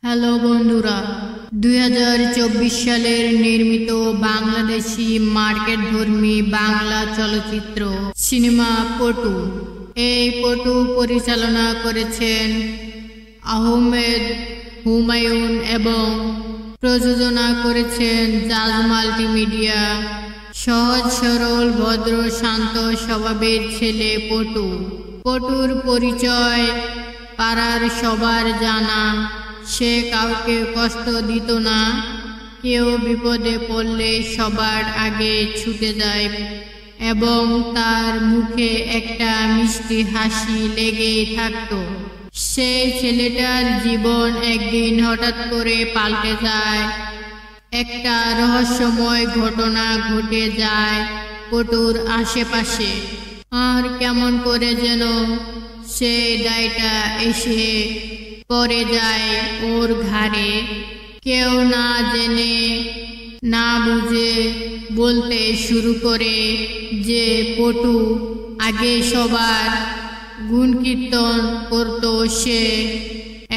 Hello বন্ধুরা, 2024 সালের নির্মিত বাংলাদেশি মার্কেটধর্মী বাংলা চলচ্চিত্র সিনেমা পটু। এই পটু পরিচালনা করেছেন আহমেদ হুমায়ুন এবং প্রযোজনা করেছেন জাজ মাল্টিমিডিয়া। সহজ সরল ভদ্র শান্ত স্বভাবের ছেলে পটু। পটুর পরিচয় পাড়ার সবার জানা। সে কাউকে কষ্ট দিত না, কেউ বিপদে পড়লে সবার আগে ছুটে যায় এবং তার মুখে একটা মিষ্টি হাসি লেগেই থাকত। সেই ছেলেটার জীবন একদিন হঠাৎ করে পাল্টে যায়। একটা রহস্যময় ঘটনা ঘটে যায় পটুর আশেপাশে, আর কেমন করে যেন সেই দায়টা এসে পড়ে যায় ওর ঘাড়ে। কেউ না জেনে না বুঝে বলতে শুরু করে যে পটু আগে সবার গুণকীর্তন করত, সে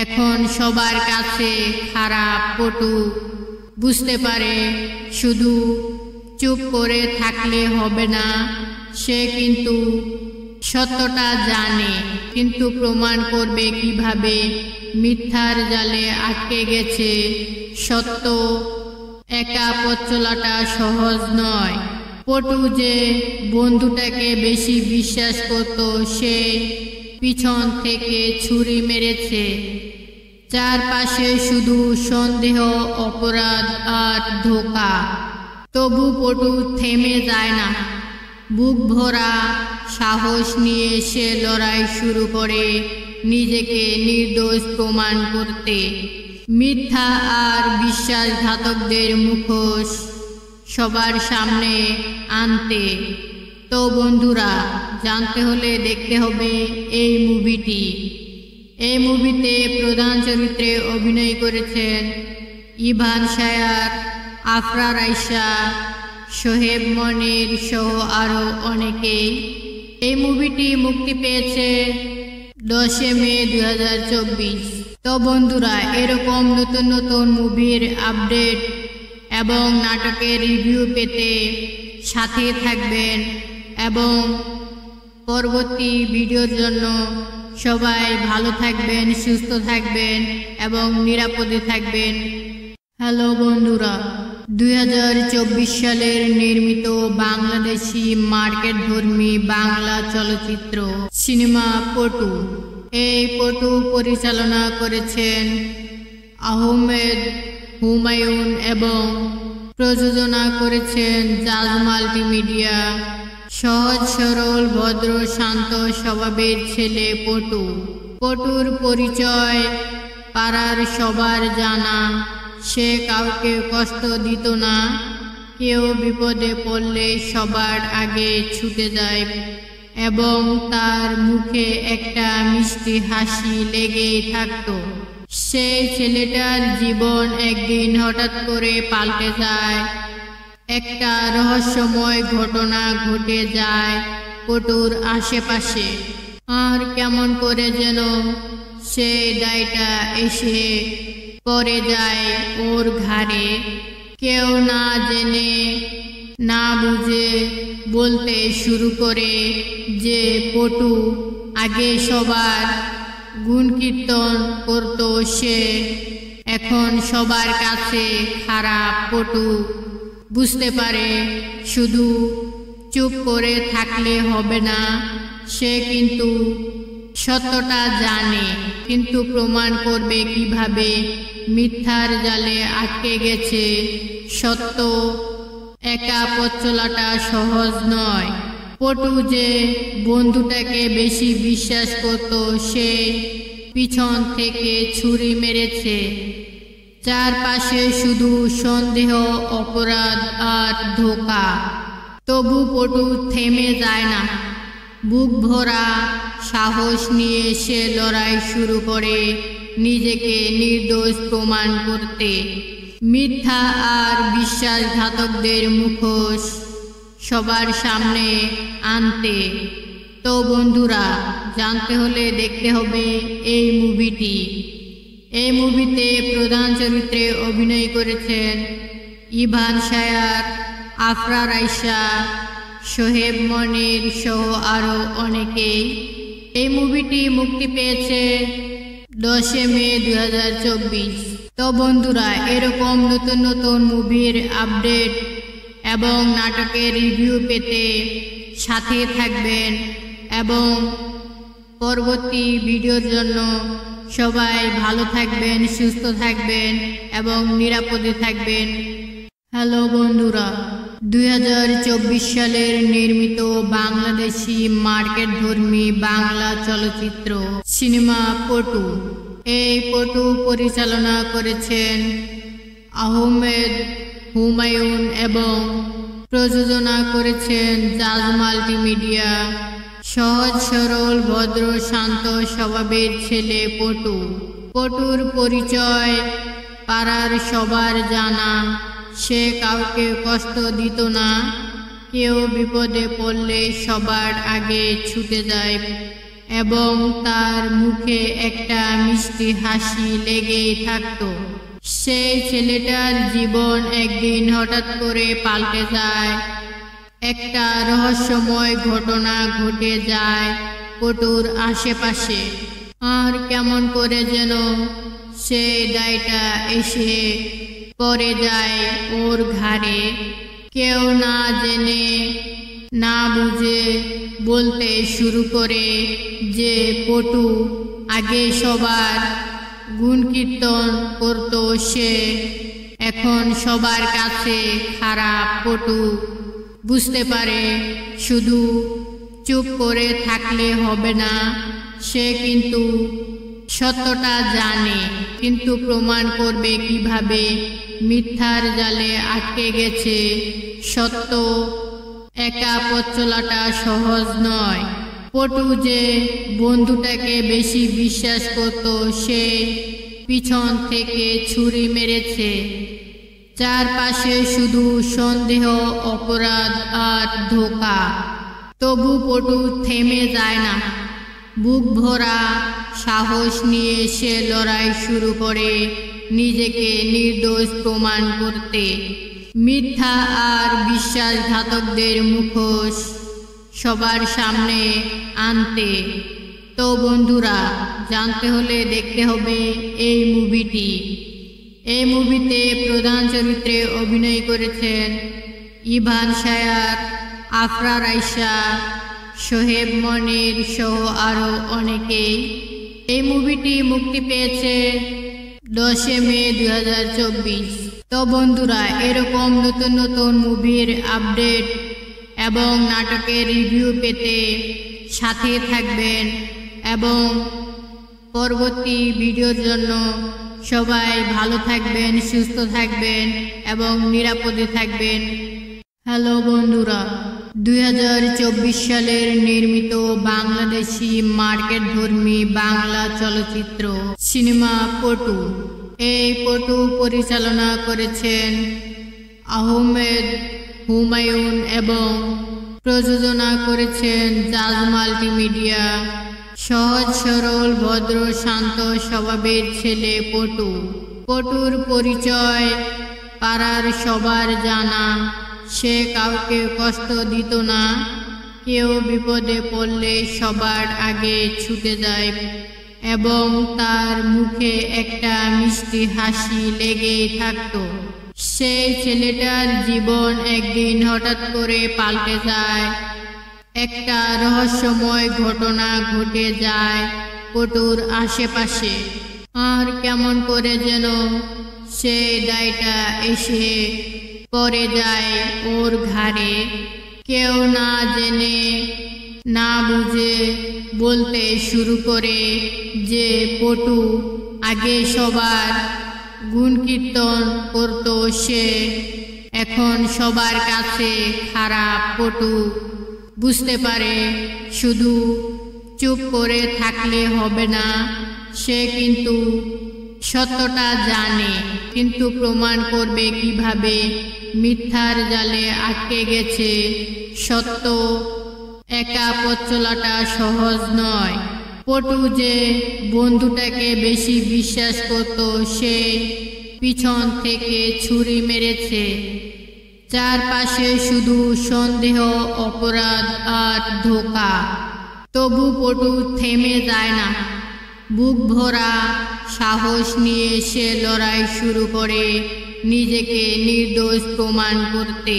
এখন সবার কাছে খারাপ। পটু বুঝতে পারে শুধু চুপ করে থাকলে হবে না। সে কিন্তু সত্যটা জানে, কিন্তু প্রমাণ করবে কিভাবে? মিথ্যার জালে আটকে গেছে সত্য। একা পথ চলাটা সহজ নয়। পটু যে বন্ধুটাকে বেশি বিশ্বাস করত, সে পিছন থেকে ছুরি মেরেছে। চারপাশে শুধু সন্দেহ, অপরাধ আর ধোঁকা। তবু পটু থেমে যায় না। বুক ভরা সাহস নিয়ে সে লড়াই শুরু করে নিজেকে নির্দোষ প্রমাণ করতে, মিথ্যা আর বিশ্বাসঘাতকদের মুখোশ সবার সামনে আনতে। তো বন্ধুরা, জানতে হলে দেখতে হবে এই মুভিটি। এই মুভিতে প্রধান চরিত্রে অভিনয় করেছেন ইভান শায়ার, আফরা রাইসা, সোহেব মনির সহ আরও অনেকেই। এই মুভিটি মুক্তি পেয়েছে 10 মে 2024। তো বন্ধুরা, এরকম নতুন নতুন মুভির আপডেট এবং নাটকের রিভিউ পেতে সাথে থাকবেন এবং পরবর্তী ভিডিওর জন্য সবাই ভালো থাকবেন, সুস্থ থাকবেন এবং নিরাপদে থাকবেন। হ্যালো বন্ধুরা, 2024 সালের নির্মিত বাংলাদেশি মার্কেটধর্মী বাংলা চলচ্চিত্র সিনেমা পটু। এই পটু পরিচালনা করেছেন আহমেদ হুমায়ুন এবং প্রযোজনা করেছেন জাজ মাল্টিমিডিয়া। সহজ সরল ভদ্র শান্ত স্বভাবের ছেলে পটু। পটুর পরিচয় পাড়ার সবার জানা। সে কাউকে কষ্ট দিত না, কেউ বিপদে পড়লে সবার আগে ছুটে যায় এবং তার মুখে একটা মিষ্টি হাসি লেগেই থাকত। সেই ছেলেটার জীবন একদিন হঠাৎ করে পাল্টে যায়। একটা রহস্যময় ঘটনা ঘটে যায় পটুর আশেপাশে, আর কেমন করে যেন সেই দায়টা এসে পড়ে যায় ওর ঘাড়ে। কেউ না জেনে না বুঝে বলতে শুরু করে যে পটু আগে সবার গুণকীর্তন করত, সে এখন সবার কাছে খারাপ। পটু বুঝতে পারে শুধু চুপ করে থাকলে হবে না। সে কিন্তু সত্যটা জানে, কিন্তু প্রমাণ করবে কিভাবে? মিথ্যার জালে আটকে গেছে সত্য। একা পথ চলাটা সহজ নয়। পটু যে বন্ধুটাকে বেশি বিশ্বাস করত, সে পিছন থেকে ছুরি মেরেছে। চারপাশে শুধু সন্দেহ, অপরাধ আর ধোঁকা। তবু পটু থেমে যায় না। বুক ভরা সাহস নিয়ে সে লড়াই শুরু করে নিজেকে নির্দোষ প্রমাণ করতে, মিথ্যা আর বিশ্বাসঘাতকদের মুখোশ সবার সামনে আনতে। তো বন্ধুরা, জানতে হলে দেখতে হবে এই মুভিটি। এই মুভিতে প্রধান চরিত্রে অভিনয় করেছেন ইভান শায়ার, আফরার আয়শা, সোহেব মনির সহ আরও অনেকেই। এই মুভিটি মুক্তি পেয়েছে 10 মে 2024। তো বন্ধুরা, এরকম নতুন নতুন মুভির আপডেট এবং নাটকের রিভিউ পেতে সাথে থাকবেন এবং পরবর্তী ভিডিওর জন্য সবাই ভালো থাকবেন, সুস্থ থাকবেন এবং নিরাপদে থাকবেন। হ্যালো বন্ধুরা, 2024 সালের নির্মিত বাংলাদেশি মার্কেটধর্মী বাংলা চলচ্চিত্র সিনেমা পটু। এই পটু পরিচালনা করেছেন আহমেদ হুমায়ুন এবং প্রযোজনা করেছেন জাজ মাল্টিমিডিয়া। সহজ সরল ভদ্র শান্ত স্বভাবের ছেলে পটু। পটুর পরিচয় পাড়ার সবার জানা। সে কাউকে কষ্ট দিত না, কেউ বিপদে পড়লে সবার আগে ছুটে যায় এবং তার মুখে একটা মিষ্টি হাসি লেগেই থাকত। সেই ছেলেটার জীবন একদিন হঠাৎ করে পাল্টে যায়। একটা রহস্যময় ঘটনা ঘটে যায় পটুর আশেপাশে, আর কেমন করে যেন সেই দায়টা এসে পড়ে যায় ওর ঘাড়ে। কেউ না জেনে না বুঝে বলতে শুরু করে যে পটু আগে সবার গুণকীর্তন করত, সে এখন সবার কাছে খারাপ। পটু বুঝতে পারে শুধু চুপ করে থাকলে হবে না। সে কিন্তু সত্যটা জানে, কিন্তু প্রমাণ করবে কিভাবে? মিথ্যার জালে আটকে গেছে সত্য। একা পথ চলাটা সহজ নয়। পটু যে বন্ধুটাকে বেশি বিশ্বাস করত, সে পিছন থেকে ছুরি মেরেছে। চারপাশে শুধু সন্দেহ, অপরাধ আর ধোঁকা। তবু পটু থেমে যায় না। বুক ভরা সাহস নিয়ে সে লড়াই শুরু করে নিজেকে নির্দোষ প্রমাণ করতে, মিথ্যা আর বিশ্বাসঘাতকদের মুখোশ সবার সামনে আনতে। তো বন্ধুরা, জানতে হলে দেখতে হবে এই মুভিটি। এই মুভিতে প্রধান চরিত্রে অভিনয় করেছেন ইভান শায়ার, আফরার আয়শা, সোহেব মনির সহ আরও অনেকেই। এই মুভিটি মুক্তি পেয়েছে 10 মে 2024। তো বন্ধুরা, এরকম নতুন নতুন মুভির আপডেট এবং নাটকের রিভিউ পেতে সাথে থাকবেন এবং পরবর্তী ভিডিওর জন্য সবাই ভালো থাকবেন, সুস্থ থাকবেন এবং নিরাপদে থাকবেন। হ্যালো বন্ধুরা, 2024 সালের নির্মিত বাংলাদেশি মার্কেটধর্মী বাংলা চলচ্চিত্র সিনেমা পটু। এই পটু পরিচালনা করেছেন আহমেদ হুমায়ুন এবং প্রযোজনা করেছেন জাজ মাল্টিমিডিয়া। সহজ সরল ভদ্র শান্ত স্বভাবের ছেলে পটু। পটুর পরিচয় পাড়ার সবার জানা। সে কাউকে কষ্ট দিত না, কেউ বিপদে পড়লে সবার আগে ছুটে যায় এবং তার মুখে একটা মিষ্টি হাসি লেগেই থাকত। সেই ছেলেটার জীবন একদিন হঠাৎ করে পাল্টে যায়। একটা রহস্যময় ঘটনা ঘটে যায় পটুর আশেপাশে, আর কেমন করে যেন সেই দায়টা এসে পড়ে যায় ওর ঘাড়ে। কেউ না জেনে না বুঝে বলতে শুরু করে যে পটু আগে সবার গুণকীর্তন করত, সে এখন সবার কাছে খারাপ। পটু বুঝতে পারে শুধু চুপ করে থাকলে হবে না। সে কিন্তু সত্যটা জানে, কিন্তু প্রমাণ করবে কিভাবে? মিথ্যার জালে আটকে গেছে সত্য। একা পথ চলাটা সহজ নয়। পটু যে বন্ধুটাকে বেশি বিশ্বাস করত সে পিছন থেকে ছুরি মেরেছে। চারপাশে শুধু সন্দেহ, অপরাধ আর ধোঁকা। তবু পটু থেমে যায় না। বুক ভরা সাহস নিয়ে সে লড়াই শুরু করে নিজেকে নির্দোষ প্রমাণ করতে,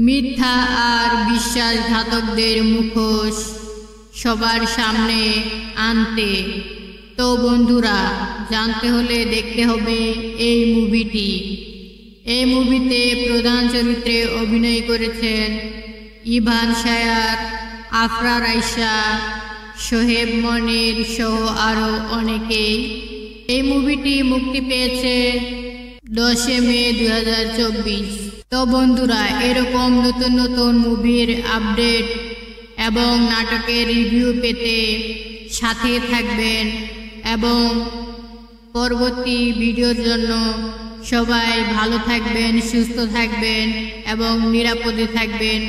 মিথ্যা আর বিশ্বাসঘাতকদের মুখোশ সবার সামনে আনতে। তো বন্ধুরা, জানতে হলে দেখতে হবে এই মুভিটি। এই মুভিতে প্রধান চরিত্রে অভিনয় করেছেন ইভান শায়ার, আফরা রাইসা, সোহেব মনির সহ আরও অনেকেই। এই মুভিটি মুক্তি পেয়েছে 10 মে 2024। তো বন্ধুরা, এরকম নতুন নতুন মুভির আপডেট এবং নাটকের রিভিউ পেতে সাথে থাকবেন এবং পরবর্তী ভিডিওর জন্য সবাই ভালো থাকবেন, সুস্থ থাকবেন এবং নিরাপদে থাকবেন।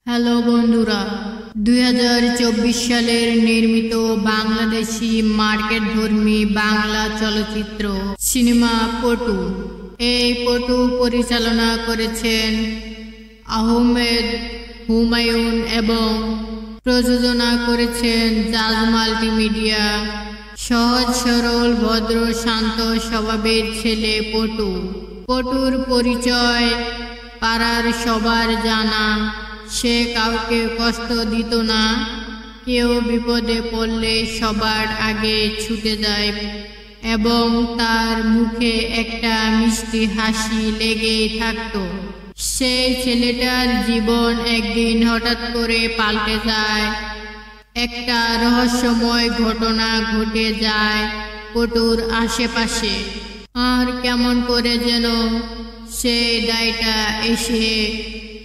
হ্যালো বন্ধুরা, 2024 সালের নির্মিত বাংলাদেশি মার্কেটধর্মী বাংলা চলচ্চিত্র সিনেমা পটু। এই পটু পরিচালনা করেছেন আহমেদ হুমায়ুন এবং প্রযোজনা করেছেন জাজ মাল্টিমিডিয়া। সহজ সরল ভদ্র শান্ত স্বভাবের ছেলে পটু। পটুর পরিচয় পাড়ার সবার জানা। সে কাউকে কষ্ট দিত না। কেউ বিপদে পড়লে সবার আগে ছুটে যায় এবং তার মুখে একটা মিষ্টি হাসি লেগেই থাকত। সেই ছেলেটার জীবন একদিন হঠাৎ করে পাল্টে যায়। একটা রহস্যময় ঘটনা ঘটে যায় পটুর আশেপাশে। আর কেমন করে যেন সেই দায়টা এসে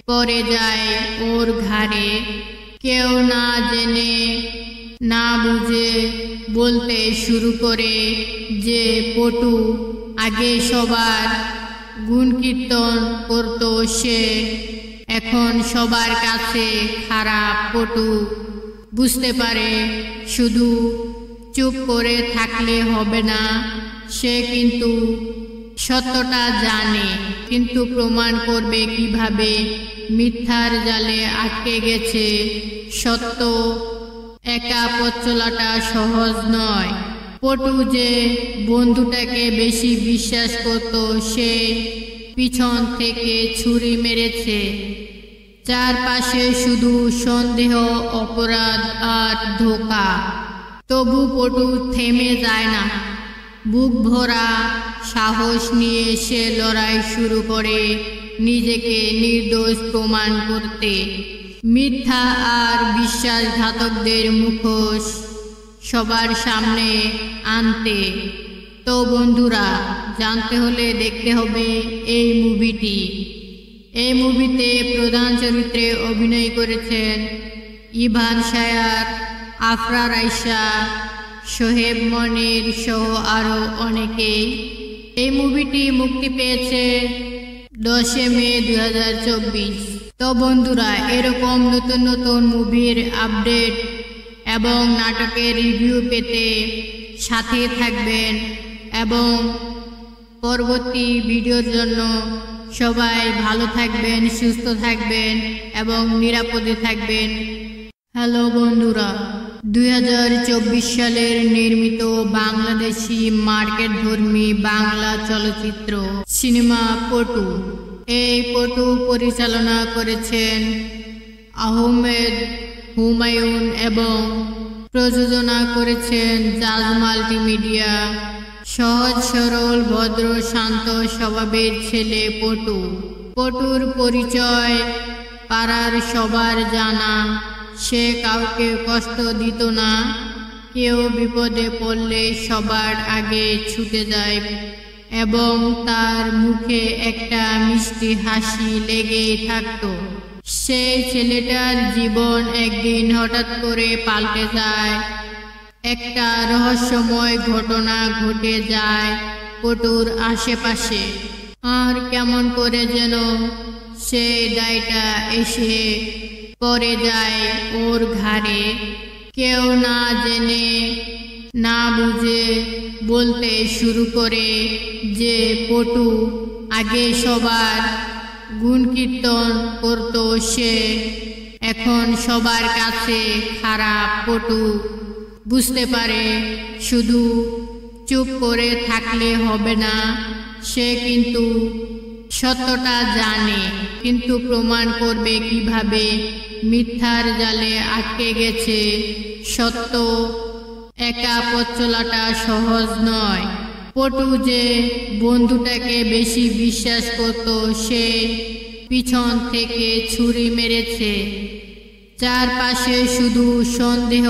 পড়ে যায় ওর ঘাড়ে। কেউ না জেনে না বুঝে বলতে শুরু করে যে পটু আগে সবার গুণকীর্তন করত, সে এখন সবার কাছে খারাপ। পটু বুঝতে পারে শুধু চুপ করে থাকলে হবে না। সে কিন্তু সত্যটা জানে, কিন্তু প্রমাণ করবে কিভাবে? মিথ্যার জালে আটকে গেছে সত্য। একা পথ চলাটা সহজ নয়। পটু যে বন্ধুটাকে বেশি বিশ্বাস করত সে পিছন থেকে ছুরি মেরেছে। চারপাশে শুধু সন্দেহ, অপরাধ আর ধোঁকা। তবু পটু থেমে যায় না। বুক ভরা সাহস নিয়ে সে লড়াই শুরু করে নিজেকে নির্দোষ প্রমাণ করতে, মিথ্যা আর বিশ্বাসঘাতকদের মুখোশ সবার সামনে আনতে। তো বন্ধুরা, জানতে হলে দেখতে হবে এই মুভিটি। এই মুভিতে প্রধান চরিত্রে অভিনয় করেছেন ইভান শায়ার, আফরা রাইসা, সোহেব মনির সহ আরও অনেকেই। এই মুভিটি মুক্তি পেয়েছে 10 মে 2024। তো বন্ধুরা, এরকম নতুন নতুন মুভির আপডেট এবং নাটকের রিভিউ পেতে সাথে থাকবেন এবং পরবর্তী ভিডিওর জন্য সবাই ভালো থাকবেন, সুস্থ থাকবেন এবং নিরাপদে থাকবেন। হ্যালো বন্ধুরা, 2024 সালের নির্মিত বাংলাদেশি মার্কেটধর্মী বাংলা চলচ্চিত্র সিনেমা পটু। এই পটু পরিচালনা করেছেন আহমেদ হুমায়ুন এবং প্রযোজনা করেছেন জাজ মাল্টিমিডিয়া। সহজ সরল ভদ্র শান্ত স্বভাবের ছেলে পটু। পটুর পরিচয় পাড়ার সবার জানা। সে কাউকে কষ্ট দিত না। কেউ বিপদে পড়লে সবার আগে ছুটে যায় এবং তার মুখে একটা মিষ্টি হাসি লেগেই থাকত। সেই ছেলেটার জীবন একদিন হঠাৎ করে পাল্টে যায়। একটা রহস্যময় ঘটনা ঘটে যায় পটুর আশেপাশে। আর কেমন করে যেন সেই দায়টা এসে পড়ে যায় ওর ঘাড়ে। কেউ না জেনে না বুঝে বলতে শুরু করে যে পটু আগে সবার গুণ কীর্তন করত, সে এখন সবার কাছে খারাপ। পটু বুঝতে পারে শুধু চুপ করে থাকলে হবে না, সে কিন্তু সত্যটা জানে, কিন্তু প্রমাণ করবে কিভাবে? মিথ্যার জালে আটকে গেছে সত্য, একা পথ চলাটা সহজ নয়। পটু যে বন্ধুটাকে বেশি বিশ্বাস করত, সে পিছন থেকে ছুরি মেরেছে। চারপাশে শুধু সন্দেহ,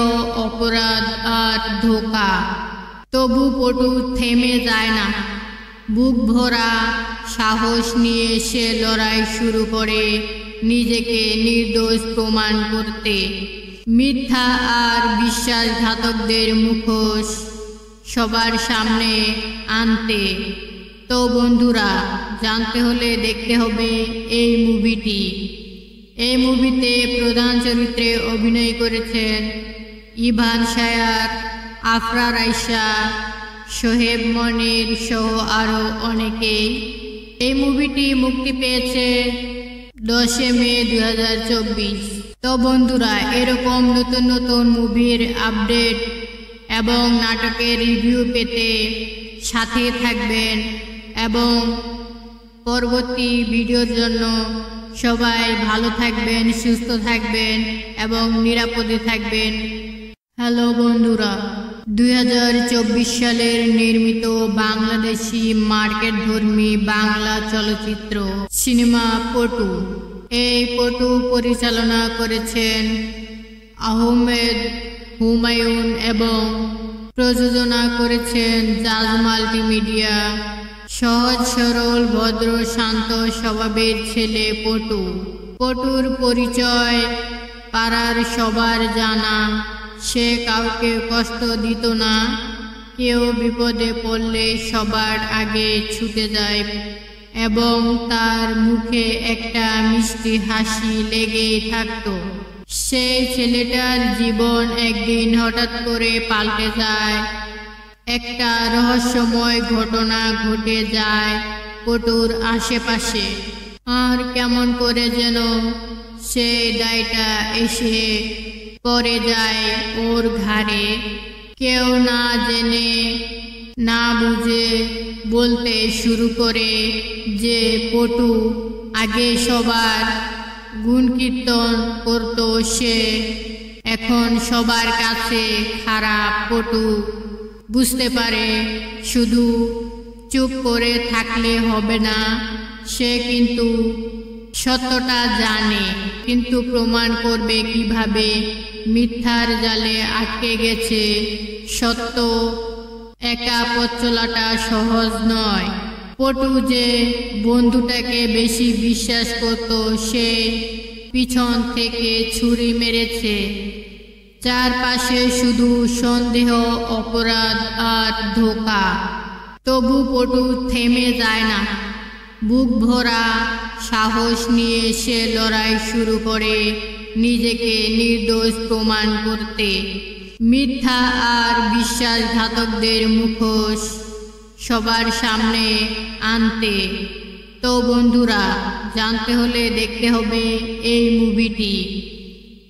অপরাধ আর ধোঁকা। তবু পটু থেমে যায় না। বুক ভরা সাহস নিয়ে সে লড়াই শুরু করে নিজেকে নির্দোষ প্রমাণ করতে, মিথ্যা আর বিশ্বাসঘাতকদের মুখোশ সবার সামনে আনতে। তো বন্ধুরা, জানতে হলে দেখতে হবে এই মুভিটি। এই মুভিতে প্রধান চরিত্রে অভিনয় করেছেন ইভান শায়ার, আফরার আয়েশা, সোহেব মনির সহ আরও অনেকেই। এই মুভিটি মুক্তি পেয়েছে 10 মে 2024। তো বন্ধুরা, এরকম নতুন নতুন মুভির আপডেট এবং নাটকের রিভিউ পেতে সাথে থাকবেন এবং পরবর্তী ভিডিওর জন্য সবাই ভালো থাকবেন, সুস্থ থাকবেন এবং নিরাপদে থাকবেন। হ্যালো বন্ধুরা, 2024 সালের নির্মিত বাংলাদেশি মার্কেটধর্মী বাংলা চলচ্চিত্র সিনেমা পটু। এই পটু পরিচালনা করেছেন আহমেদ হুমায়ুন এবং প্রযোজনা করেছেন জাজ মাল্টিমিডিয়া। সহজ সরল ভদ্র শান্ত স্বভাবের ছেলে পটু। পটুর পরিচয় পাড়ার সবার জানা। সে কাউকে কষ্ট দিত না, কেউ বিপদে পড়লে সবার আগে ছুটে যায় এবং তার মুখে একটা মিষ্টি হাসি লেগেই থাকত। সেই ছেলেটার জীবন একদিন হঠাৎ করে পাল্টে যায়। একটা রহস্যময় ঘটনা ঘটে যায় পটুর আশেপাশে, আর কেমন করে যেন সেই দায়টা এসে পড়ে যায় ওর ঘাড়ে। কেউ না জেনে না বুঝে বলতে শুরু করে যে পটু আগে সবার গুণ কীর্তন করত, সে এখন সবার কাছে খারাপ। পটু বুঝতে পারে শুধু চুপ করে থাকলে হবে না, সে কিন্তু সত্যটা জানে, কিন্তু প্রমাণ করবে কিভাবে? মিথ্যার জালে আটকে গেছে সত্য, একা পথ চলাটা সহজ নয়। পটু যে বন্ধুটাকে বেশি বিশ্বাস করত, সে পিছন থেকে ছুরি মেরেছে। চারপাশে শুধু সন্দেহ, অপরাধ আর ধোঁকা। তবু পটু থেমে যায় না। বুক ভরা সাহস নিয়ে সে লড়াই শুরু করে নিজেকে নির্দোষ প্রমাণ করতে, মিথ্যা আর বিশ্বাসঘাতকদের মুখোশ সবার সামনে আনতে। তো বন্ধুরা, জানতে হলে দেখতে হবে এই মুভিটি।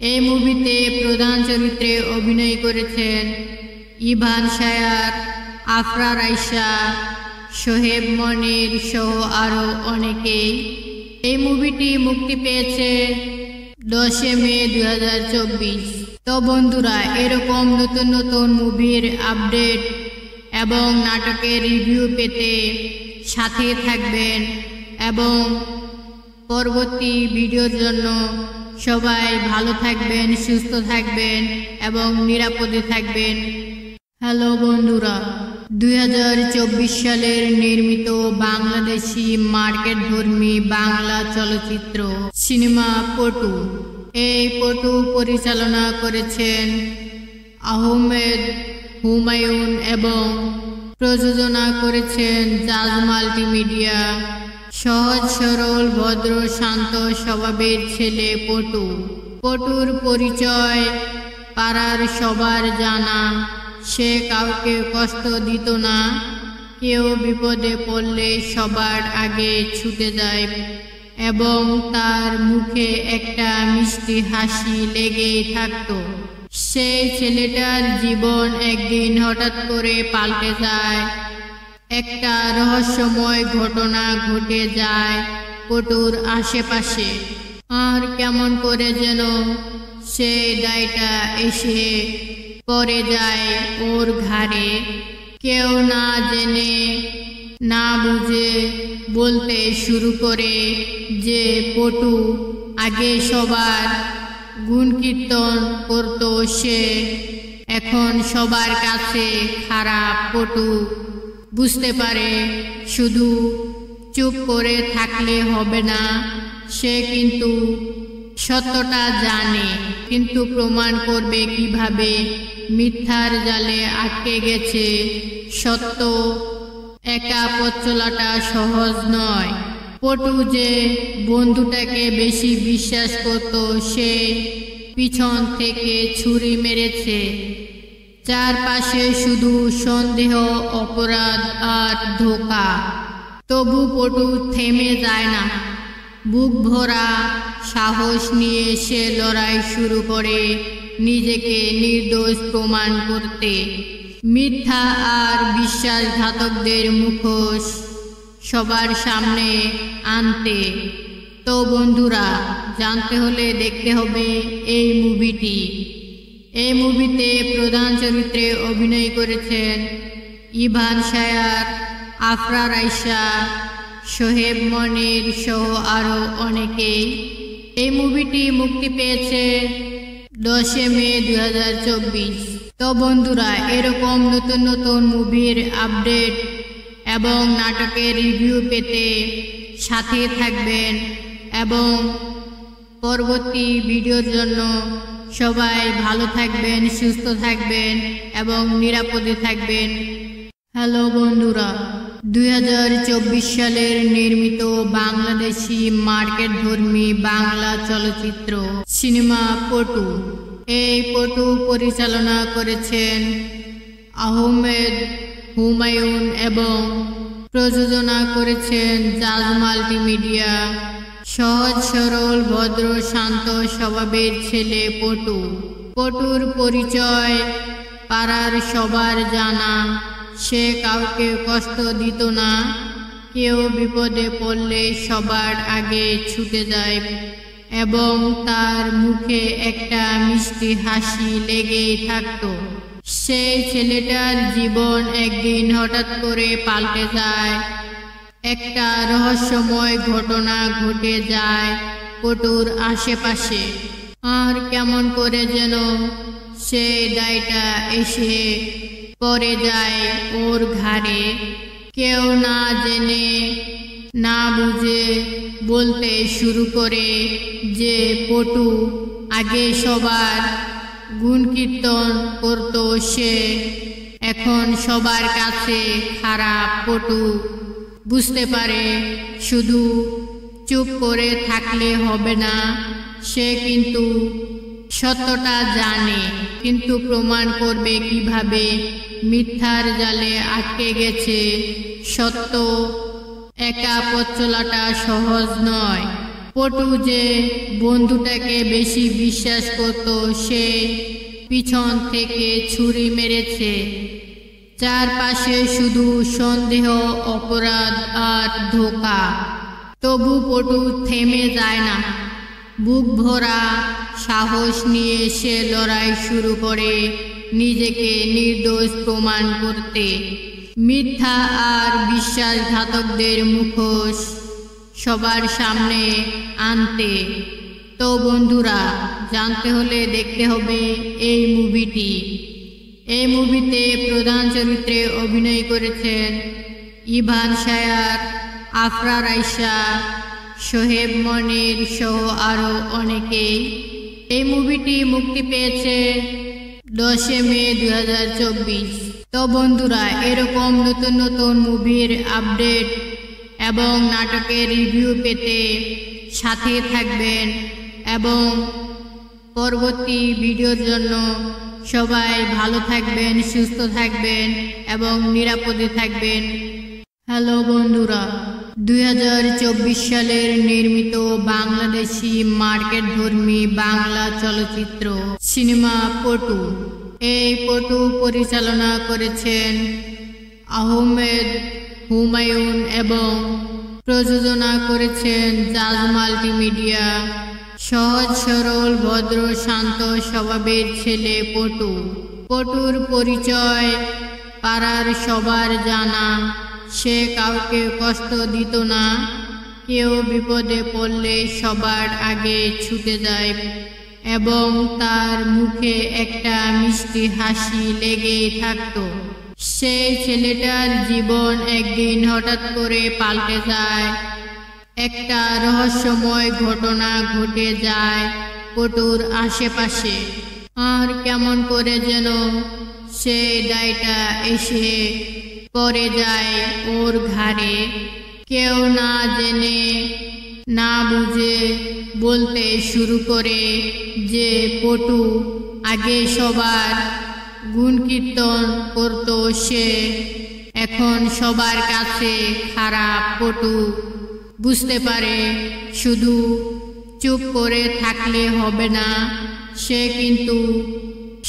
এই মুভিতে প্রধান চরিত্রে অভিনয় করেছেন ইভান শায়ার, আফরার আয়েশা, সোহেব মনির সহ আরও অনেকেই। এই মুভিটি মুক্তি পেয়েছে 10 মে 2024। তো বন্ধুরা, এরকম নতুন নতুন মুভির আপডেট এবং নাটকের রিভিউ পেতে সাথে থাকবেন এবং পরবর্তী ভিডিওর জন্য সবাই ভালো থাকবেন, সুস্থ থাকবেন এবং নিরাপদে থাকবেন। হ্যালো বন্ধুরা, 2024 সালের নির্মিত বাংলাদেশি মার্কেটধর্মী বাংলা চলচ্চিত্র সিনেমা পটু। এই পটু পরিচালনা করেছেন আহমেদ হুমায়ুন এবং প্রযোজনা করেছেন জাজ মাল্টিমিডিয়া। সহজ সরল ভদ্র শান্ত স্বভাবের ছেলে পটু। পটুর পরিচয় পাড়ার সবার জানা, সে কাউকে কষ্ট দিত না। কেউ বিপদে পড়লে সবার আগে ছুটে যায় এবং তার মুখে একটা মিষ্টি হাসি লেগেই থাকতো। সেই ছেলেটার জীবন একদিন হঠাৎ করে পাল্টে যায়। একটা রহস্যময় ঘটনা ঘটে যায় পটুর আশেপাশে। আর কেমন করে যেন সেই দায়টা এসে পড়ে যায় ওর ঘাড়ে। কেউ না জেনে না বুঝে বলতে শুরু করে যে পটু আগে সবার গুণকীর্তন করত, সে এখন সবার কাছে খারাপ। পটু বুঝতে পারে শুধু চুপ করে থাকলে হবে না। সে কিন্তু সত্যটা জানে, কিন্তু প্রমাণ করবে কিভাবে? মিথ্যার জালে আটকে গেছে সত্য। একা পথ চলাটা সহজ নয়। পটু যে বন্ধুটাকে বেশি বিশ্বাস করত, সে পিছন থেকে ছুরি মেরেছে। চারপাশে শুধু সন্দেহ, অপরাধ আর ধোঁকা। তবু পটু থেমে যায় না। বুক ভরা সাহস নিয়ে সে লড়াই শুরু করে নিজেকে নির্দোষ প্রমাণ করতে, মিথ্যা আর বিশ্বাসঘাতকদের মুখোশ সবার সামনে আনতে। তো বন্ধুরা, জানতে হলে দেখতে হবে এই মুভিটি। এই মুভিতে প্রধান চরিত্রে অভিনয় করেছেন ইভান শায়ার, আফরার আয়েশা, সোহেব মনির সহ আরও অনেকেই। এই মুভিটি মুক্তি পেয়েছে 10 মে 2024। তো বন্ধুরা, এরকম নতুন নতুন মুভির আপডেট এবং নাটকের রিভিউ পেতে সাথে থাকবেন এবং পরবর্তী ভিডিওর জন্য সবাই ভালো থাকবেন, সুস্থ থাকবেন এবং নিরাপদে থাকবেন। হ্যালো বন্ধুরা, 2024 সালের নির্মিত বাংলাদেশি মার্কেটধর্মী বাংলা চলচ্চিত্র সিনেমা পটু। এই পটু পরিচালনা করেছেন আহমেদ হুমায়ুন এবং প্রযোজনা করেছেন জাজ মাল্টিমিডিয়া। সহজ সরল ভদ্র শান্ত স্বভাবের ছেলে পটু। পটুর পরিচয় পাড়ার সবার জানা। সে কাউকে কষ্ট দিত না। কেউ বিপদে পড়লে সবার আগে ছুটে যায় এবং তার মুখে একটা মিষ্টি হাসি লেগেই থাকতো। সেই ছেলেটার জীবন একদিন হঠাৎ করে পাল্টে যায়। একটা রহস্যময় ঘটনা ঘটে যায় পটুর আশেপাশে। আর কেমন করে যেন সেই দায়টা এসে পড়ে যায় ওর ঘাড়ে। কেউ না জেনে না বুঝে বলতে শুরু করে যে পটু আগে সবার গুণকীর্তন করত, সে এখন সবার কাছে খারাপ। পটু বুঝতে পারে শুধু চুপ করে থাকলে হবে না। সে কিন্তু সত্যটা জানে, কিন্তু প্রমাণ করবে কিভাবে? মিথ্যার জালে আটকে গেছে সত্য। একা পথ চলাটা সহজ নয়। পটু যে বন্ধুটাকে বেশি বিশ্বাস করত, সে পিছন থেকে ছুরি মেরেছে। চারপাশে শুধু সন্দেহ, অপরাধ আর ধোঁকা। তবু পটু থেমে যায় না। বুক ভরা সাহস নিয়ে সে লড়াই শুরু করে নিজেকে নির্দোষ প্রমাণ করতে, মিথ্যা আর বিশ্বাসঘাতকদের মুখোশ সবার সামনে আনতে। তো বন্ধুরা, জানতে হলে দেখতে হবে এই মুভিটি। এই মুভিতে প্রধান চরিত্রে অভিনয় করেছেন ইভান শায়ার, আফরার আয়েশা, সোহেব মনির সহ আরও অনেকেই। এই মুভিটি মুক্তি পেয়েছে 10 মে 2024। তো বন্ধুরা, এরকম নতুন নতুন মুভির আপডেট এবং নাটকের রিভিউ পেতে সাথে থাকবেন এবং পরবর্তী ভিডিওর জন্য সবাই ভালো থাকবেন, সুস্থ থাকবেন এবং নিরাপদে থাকবেন। হ্যালো বন্ধুরা, 2024 সালের নির্মিত বাংলাদেশি মার্কেটধর্মী বাংলা চলচ্চিত্র সিনেমা পটু। এই পটু পরিচালনা করেছেন আহমেদ হুমায়ুন এবং প্রযোজনা করেছেন জাজ মাল্টিমিডিয়া। সহজ সরল ভদ্র শান্ত স্বভাবের ছেলে পটু। পটুর পরিচয় পাড়ার সবার জানা। সে কাউকে কষ্ট দিত না। কেউ বিপদে পড়লে সবার আগে ছুটে যায় এবং তার মুখে একটা মিষ্টি হাসি লেগেই থাকত। সেই ছেলেটার জীবন একদিন হঠাৎ করে পাল্টে যায়। একটা রহস্যময় ঘটনা ঘটে যায় পটুর আশেপাশে। আর কেমন করে যেন সেই দায়টা এসে পড়ে যায় ওর ঘাড়ে। কেউ না জেনে না বুঝে বলতে শুরু করে যে পটু আগে সবার গুণকীর্তন করত, সে এখন সবার কাছে খারাপ। পটু বুঝতে পারে শুধু চুপ করে থাকলে হবে না। সে কিন্তু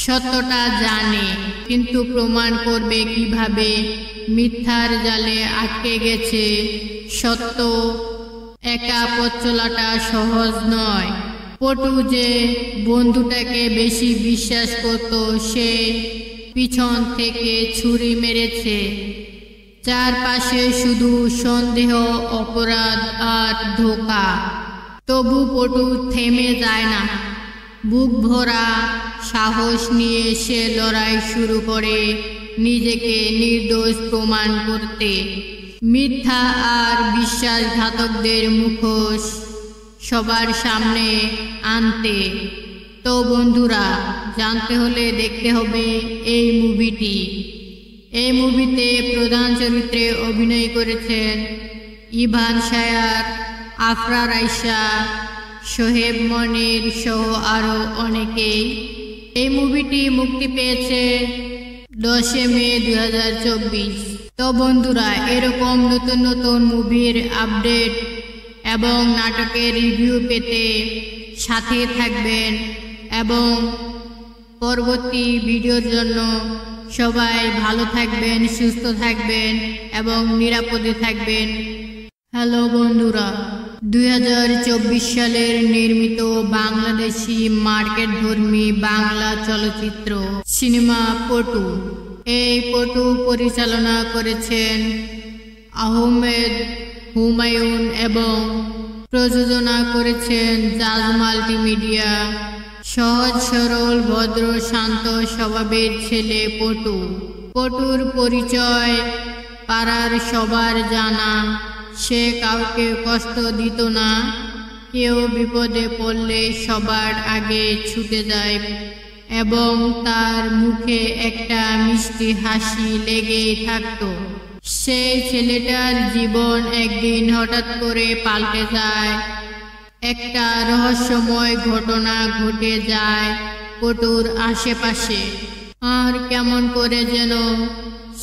সত্যটা জানে, কিন্তু প্রমাণ করবে কিভাবে? মিথ্যার জালে আটকে গেছে সত্য। একা পথ চলাটা সহজ নয়। পটু যে বন্ধুটাকে বেশি বিশ্বাস করত, সে পিছন থেকে ছুরি মেরেছে। চারপাশে শুধু সন্দেহ, অপরাধ আর ধোঁকা। তবু পটু থেমে যায় না। বুক ভরা সাহস নিয়ে সে লড়াই শুরু করে নিজেকে নির্দোষ প্রমাণ করতে, মিথ্যা আর বিশ্বাসঘাতকদের মুখোশ সবার সামনে আনতে। তো বন্ধুরা, জানতে হলে দেখতে হবে এই মুভিটি। এই মুভিতে প্রধান চরিত্রে অভিনয় করেছেন ইভান শায়ার, আফরা রাইসা, সোহেব মনির সহ আরও অনেকেই। এই মুভিটি মুক্তি পেয়েছে 10 মে 2024। তো বন্ধুরা, এরকম নতুন নতুন মুভির আপডেট এবং নাটকের রিভিউ পেতে সাথে থাকবেন এবং পরবর্তী ভিডিওর জন্য সবাই ভালো থাকবেন, সুস্থ থাকবেন এবং নিরাপদে থাকবেন। হ্যালো বন্ধুরা, 2024 সালের নির্মিত বাংলাদেশি মার্কেটধর্মী বাংলা চলচ্চিত্র সিনেমা পটু। এই পটু পরিচালনা করেছেন আহমেদ হুমায়ুন এবং প্রযোজনা করেছেন জাজ মাল্টিমিডিয়া। সহজ সরল ভদ্র শান্ত স্বভাবের ছেলে পটু। পটুর পরিচয় পাড়ার সবার জানা। সে কাউকে কষ্ট দিত না। কেউ বিপদে পড়লে সবার আগে ছুটে যায় এবং তার মুখে একটা মিষ্টি হাসি লেগেই থাকত। সেই ছেলেটার জীবন একদিন হঠাৎ করে পাল্টে যায়। একটা রহস্যময় ঘটনা ঘটে যায় পটুর আশেপাশে। আর কেমন করে যেন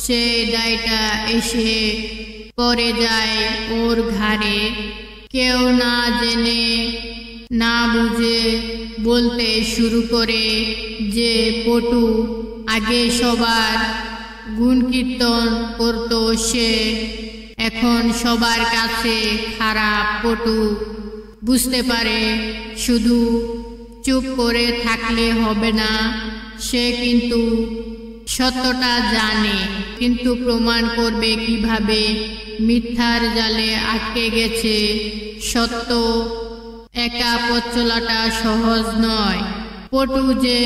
সেই দায়টা এসে পড়ে যায় ওর ঘাড়ে। কেউ না জেনে না বুঝে বলতে শুরু করে যে পটু আগে সবার গুণকীর্তন করত, সে এখন সবার কাছে খারাপ। পটু বুঝতে পারে শুধু চুপ করে থাকলে হবে না। সে কিন্তু সত্যটা জানে, কিন্তু প্রমাণ করবে কিভাবে? মিথ্যার জালে আটকে গেছে সত্য। একা পথ চলাটা সহজ নয়। পটু যে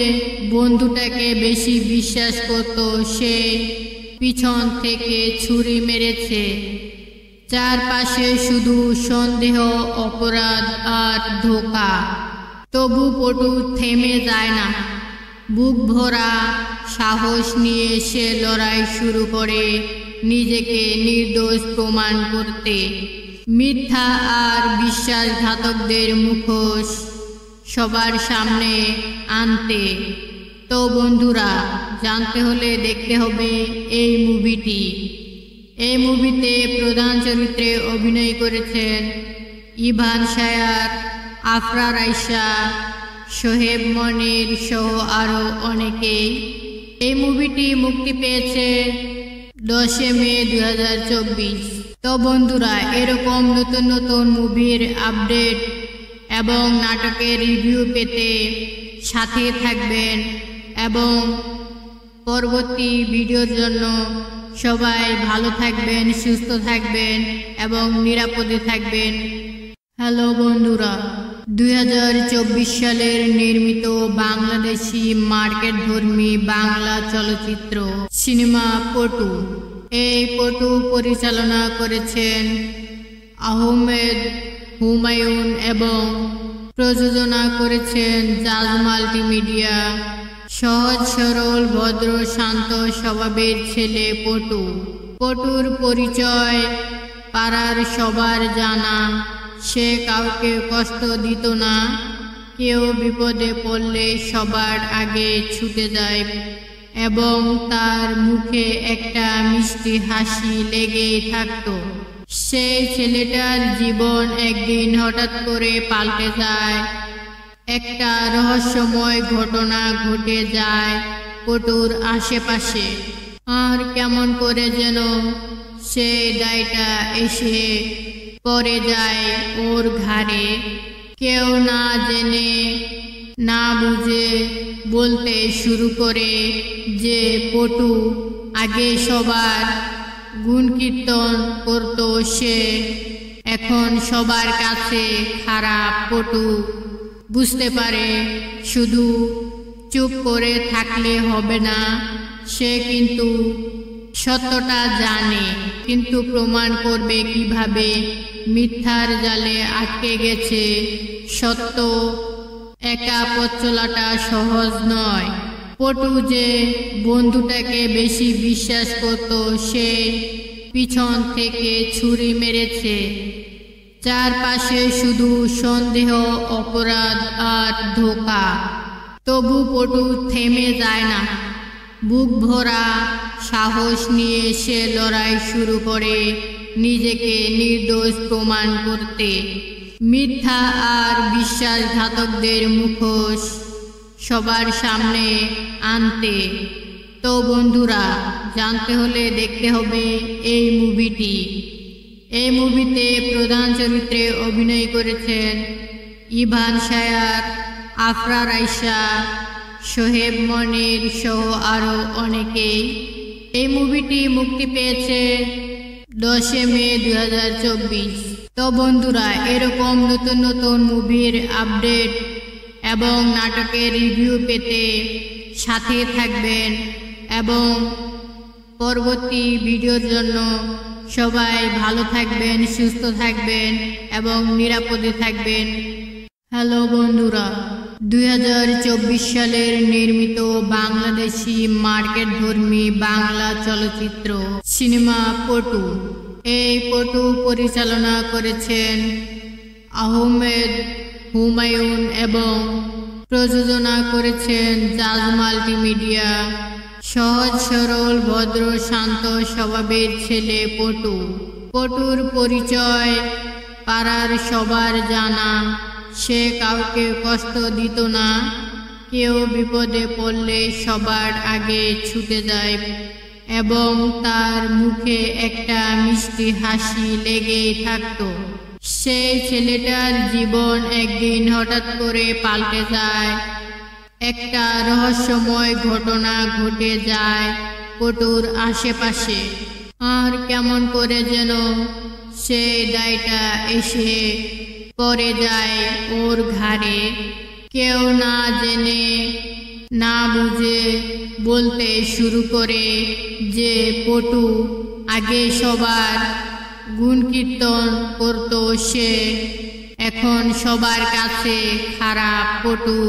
বন্ধুটাকে বেশি বিশ্বাস করত, সে পিছন থেকে ছুরি মেরেছে। চারপাশে শুধু সন্দেহ, অপরাধ আর ধোঁকা। তবু পটু থেমে যায় না। বুক ভরা সাহস নিয়ে সে লড়াই শুরু করে নিজেকে নির্দোষ প্রমাণ করতে, মিথ্যা আর বিশ্বাসঘাতকদের মুখোশ সবার সামনে আনতে। তো বন্ধুরা, জানতে হলে দেখতে হবে এই মুভিটি। এই মুভিতে প্রধান চরিত্রে অভিনয় করেছেন ইভান শায়ার, আফরার আয়শা, সোহেব মনির সহ আরও অনেকেই। এই মুভিটি মুক্তি পেয়েছে 10 মে 2024। তো বন্ধুরা, এরকম নতুন নতুন মুভির আপডেট এবং নাটকের রিভিউ পেতে সাথে থাকবেন এবং পরবর্তী ভিডিওর জন্য সবাই ভালো থাকবেন, সুস্থ থাকবেন এবং নিরাপদে থাকবেন। হ্যালো বন্ধুরা, 2024 সালের নির্মিত বাংলাদেশি মার্কেটধর্মী বাংলা চলচ্চিত্র সিনেমা পটু। এই পটু পরিচালনা করেছেন আহমেদ হুমায়ুন এবং প্রযোজনা করেছেন জাজ মাল্টিমিডিয়া। সহজ সরল ভদ্র শান্ত স্বভাবের ছেলে পটু। পটুর পরিচয় পাড়ার সবার জানা। সে কাউকে কষ্ট দিত না। কেউ বিপদে পড়লে সবার আগে ছুটে যায় এবং তার মুখে একটা মিষ্টি হাসি লেগেই থাকত। সেই ছেলেটার জীবন একদিন হঠাৎ করে পাল্টে যায়। একটা রহস্যময় ঘটনা ঘটে যায় পটুর আশেপাশে। আর কেমন করে যেন সেই দায়টা এসে পড়ে যায় ওর ঘাড়ে। কেউ না জেনে না বুঝে বলতে শুরু করে যে পটু আগে সবার গুণকীর্তন করত, সে এখন সবার কাছে খারাপ। পটু বুঝতে পারে শুধু চুপ করে থাকলে হবে না। সে কিন্তু সত্যটা জানে, কিন্তু প্রমাণ করবে কিভাবে? মিথ্যার জালে আটকে গেছে সত্য। একা পথ চলাটা সহজ নয়। পটু যে বন্ধুটাকে বেশি বিশ্বাস করত, সে পিছন থেকে ছুরি মেরেছে। চারপাশে শুধু সন্দেহ, অপরাধ আর ধোঁকা। তবু পটু থেমে যায় না। বুক ভরা সাহস নিয়ে সে লড়াই শুরু করে নিজেকে নির্দোষ প্রমাণ করতে, মিথ্যা আর বিশ্বাসঘাতকদের মুখোশ সবার সামনে আনতে। তো বন্ধুরা, জানতে হলে দেখতে হবে এই মুভিটি। এই মুভিতে প্রধান চরিত্রে অভিনয় করেছেন ইভান শায়ার, আফরার আয়শা, সোহেব মনির সহ আরও অনেকেই। এই মুভিটি মুক্তি পেয়েছে 10 মে 2024। তো বন্ধুরা, এরকম নতুন নতুন মুভির আপডেট এবং নাটকের রিভিউ পেতে সাথে থাকবেন এবং পরবর্তী ভিডিওর জন্য সবাই ভালো থাকবেন, সুস্থ থাকবেন এবং নিরাপদে থাকবেন। হ্যালো বন্ধুরা, 2024 সালের নির্মিত বাংলাদেশি মার্কেটধর্মী বাংলা চলচ্চিত্র সিনেমা পটু। এই পটু পরিচালনা করেছেন আহমেদ হুমায়ুন এবং প্রযোজনা করেছেন জাজ মাল্টিমিডিয়া। সহজ সরল ভদ্র শান্ত স্বভাবের ছেলে পটু। পটুর পরিচয় পাড়ার সবার জানা। সে কাউকে কষ্ট দিত না। কেউ বিপদে পড়লে সবার আগে ছুটে যায় এবং তার মুখে একটা মিষ্টি হাসি লেগেই থাকত। সেই ছেলেটার জীবন একদিন হঠাৎ করে পাল্টে যায়। একটা রহস্যময় ঘটনা ঘটে যায় পটুর আশেপাশে। আর কেমন করে যেন সেই দায়টা এসে পড়ে যায় ওর ঘাড়ে। কেউ না জেনে না বুঝে বলতে শুরু করে যে পটু আগে সবার গুণকীর্তন করত, সে এখন সবার কাছে খারাপ। পটু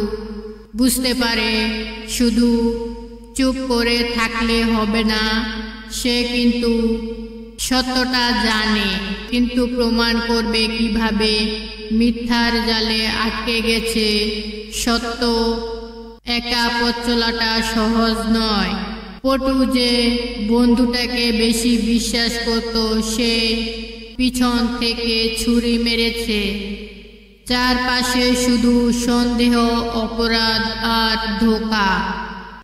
বুঝতে পারে শুধু চুপ করে থাকলে হবে না। সে কিন্তু সত্যটা জানে, কিন্তু প্রমাণ করবে কিভাবে? মিথ্যার জালে আটকে গেছে। সত্য একা পথ চলাটা সহজ নয়। পটু যে বন্ধুটাকে বেশি বিশ্বাস করত, সে পিছন থেকে ছুরি মেরেছে। চারপাশে শুধু সন্দেহ, অপরাধ আর ধোঁকা।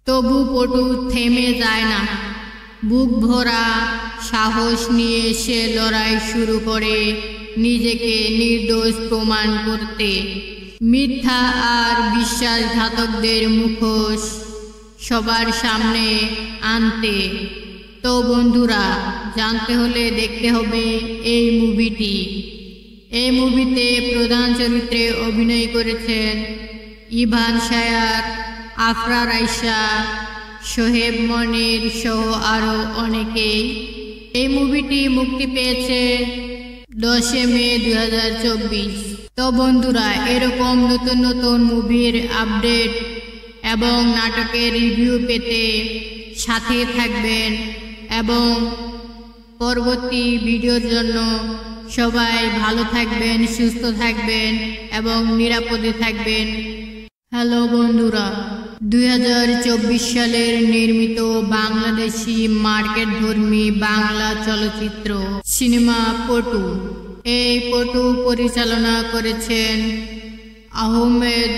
তবু পটু থেমে যায় না। বুক ভরা সাহস নিয়ে সে লড়াই শুরু করে নিজেকে নির্দোষ প্রমাণ করতে। মিথ্যা আর বিশ্বাসঘাতকদের মুখোশ সবার সামনে আনতে। তো বন্ধুরা, জানতে হলে দেখতে হবে এই মুভিটি। এই মুভিতে প্রধান চরিত্রে অভিনয় করেছেন ইভান শায়ার, আফরা রাইসা, সোহেব মনির সহ আরও অনেকেই। এই মুভিটি মুক্তি পেয়েছে 10 মে 2024। তো বন্ধুরা, এরকম নতুন নতুন মুভির আপডেট এবং নাটকের রিভিউ পেতে সাথে থাকবেন এবং পরবর্তী ভিডিওর জন্য সবাই ভালো থাকবেন, সুস্থ থাকবেন এবং নিরাপদে থাকবেন। হ্যালো বন্ধুরা, 2024 সালের নির্মিত বাংলাদেশি মার্কেটধর্মী বাংলা চলচ্চিত্র সিনেমা পটু। এই পটু পরিচালনা করেছেন আহমেদ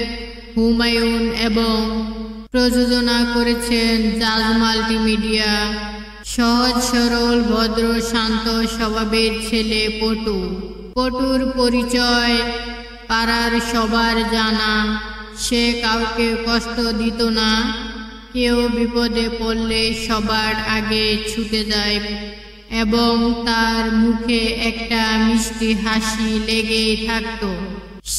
হুমায়ুন এবং প্রযোজনা করেছেন জাজ মাল্টিমিডিয়া। সহজ সরল ভদ্র শান্ত স্বভাবের ছেলে পটু। পটুর পরিচয় পাড়ার সবার জানা। সে কাউকে কষ্ট দিত না। কেউ বিপদে পড়লে সবার আগে ছুটে যায় এবং তার মুখে একটা মিষ্টি হাসি লেগেই থাকত।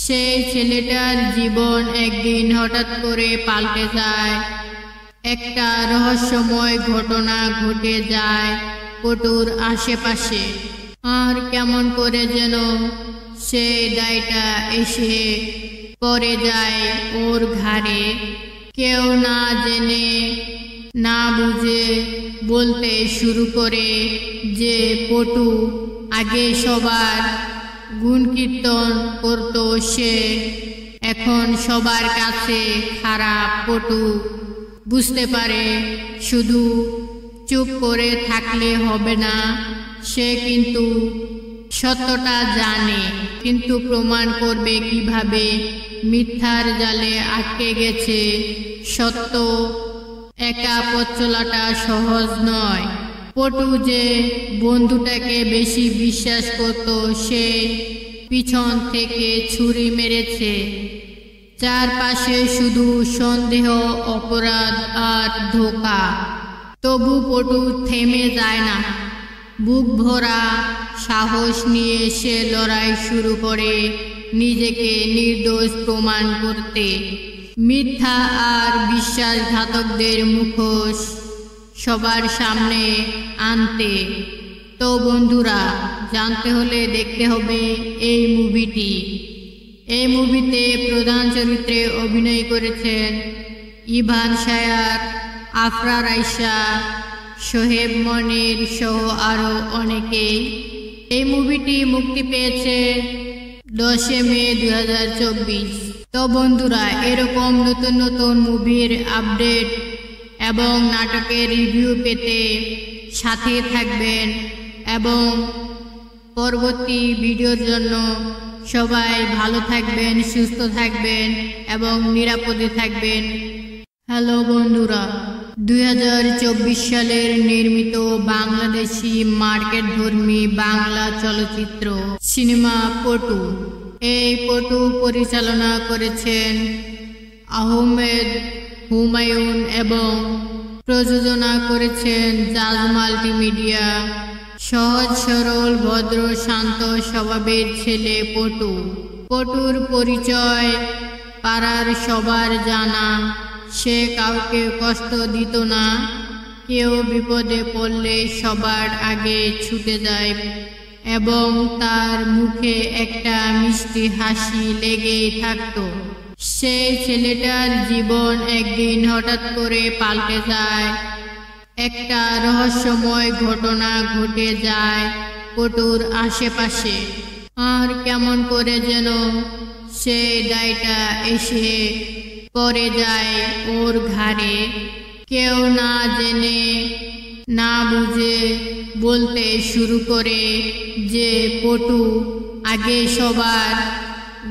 সেই ছেলেটার জীবন একদিন হঠাৎ করে পাল্টে যায়। একটা রহস্যময় ঘটনা ঘটে যায় পটুর আশেপাশে। আর কেমন করে যেন সেই দায়টা এসে পড়ে যায় ওর ঘাড়ে। কেউ না জেনে না বুঝে বলতে শুরু করে যে পটু আগে সবার গুণকীর্তন করত, সে এখন সবার কাছে খারাপ। পটু বুঝতে পারে শুধু চুপ করে থাকলে হবে না। সে কিন্তু সত্যটা জানে, কিন্তু প্রমাণ করবে কিভাবে? মিথ্যার জালে আটকে গেছে। সত্য একা পথ চলাটা সহজ নয়। পটু যে বন্ধুটাকে বেশি বিশ্বাস করত, সে পিছন থেকে ছুরি মেরেছে। চারপাশে শুধু সন্দেহ, অপরাধ আর ধোঁকা। তবু পটু থেমে যায় না। বুক ভরা সাহস নিয়ে সে লড়াই শুরু করে নিজেকে নির্দোষ প্রমাণ করতে। মিথ্যা আর বিশ্বাসঘাতকদের মুখোশ সবার সামনে আনতে। তো বন্ধুরা, জানতে হলে দেখতে হবে এই মুভিটি। এই মুভিতে প্রধান চরিত্রে অভিনয় করেছেন ইভান শায়ার, আফরা রাইসা, সোহেব মনির সহ আরও অনেকেই। এই মুভিটি মুক্তি পেয়েছে 10 মে 2024। তো বন্ধুরা, এরকম নতুন নতুন মুভির আপডেট এবং নাটকের রিভিউ পেতে সাথে থাকবেন এবং পরবর্তী ভিডিওর জন্য সবাই ভালো থাকবেন, সুস্থ থাকবেন এবং নিরাপদে থাকবেন। হ্যালো বন্ধুরা, 2024 সালের নির্মিত বাংলাদেশি মার্কেটধর্মী বাংলা চলচ্চিত্র সিনেমা পটু। এই পটু পরিচালনা করেছেন আহমেদ হুমায়ুন এবং প্রযোজনা করেছেন জাজ মাল্টিমিডিয়া। সহজ সরল ভদ্র শান্ত স্বভাবের ছেলে পটু। পটুর পরিচয় পাড়ার সবার জানা। সে কাউকে কষ্ট দিত না। কেউ বিপদে পড়লে সবার আগে ছুটে যায় এবং তার মুখে একটা মিষ্টি হাসি লেগেই থাকত। সেই ছেলেটার জীবন একদিন হঠাৎ করে পাল্টে যায়। একটা রহস্যময় ঘটনা ঘটে যায় পটুর আশেপাশে। আর কেমন করে যেন সেই দায়টা এসে পড়ে যায় ওর ঘাড়ে। কেউ না জেনে না বুঝে বলতে শুরু করে যে পটু আগে সবার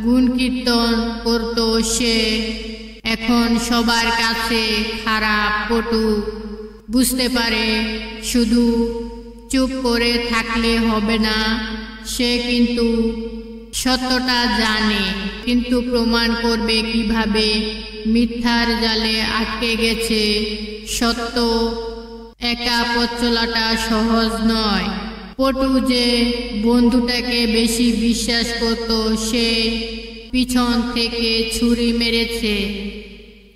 গুণকীর্তন করত, সে এখন সবার কাছে খারাপ। পটু বুঝতে পারে শুধু চুপ করে থাকলে হবে না, সে কিন্তু সত্যটা জানে, কিন্তু প্রমাণ করবে কিভাবে? মিথ্যার জালে আটকে গেছে সত্য, একা পথ চলাটা সহজ নয়। পটু যে বন্ধুটাকে বেশি বিশ্বাস করত, সে পিছন থেকে ছুরি মেরেছে।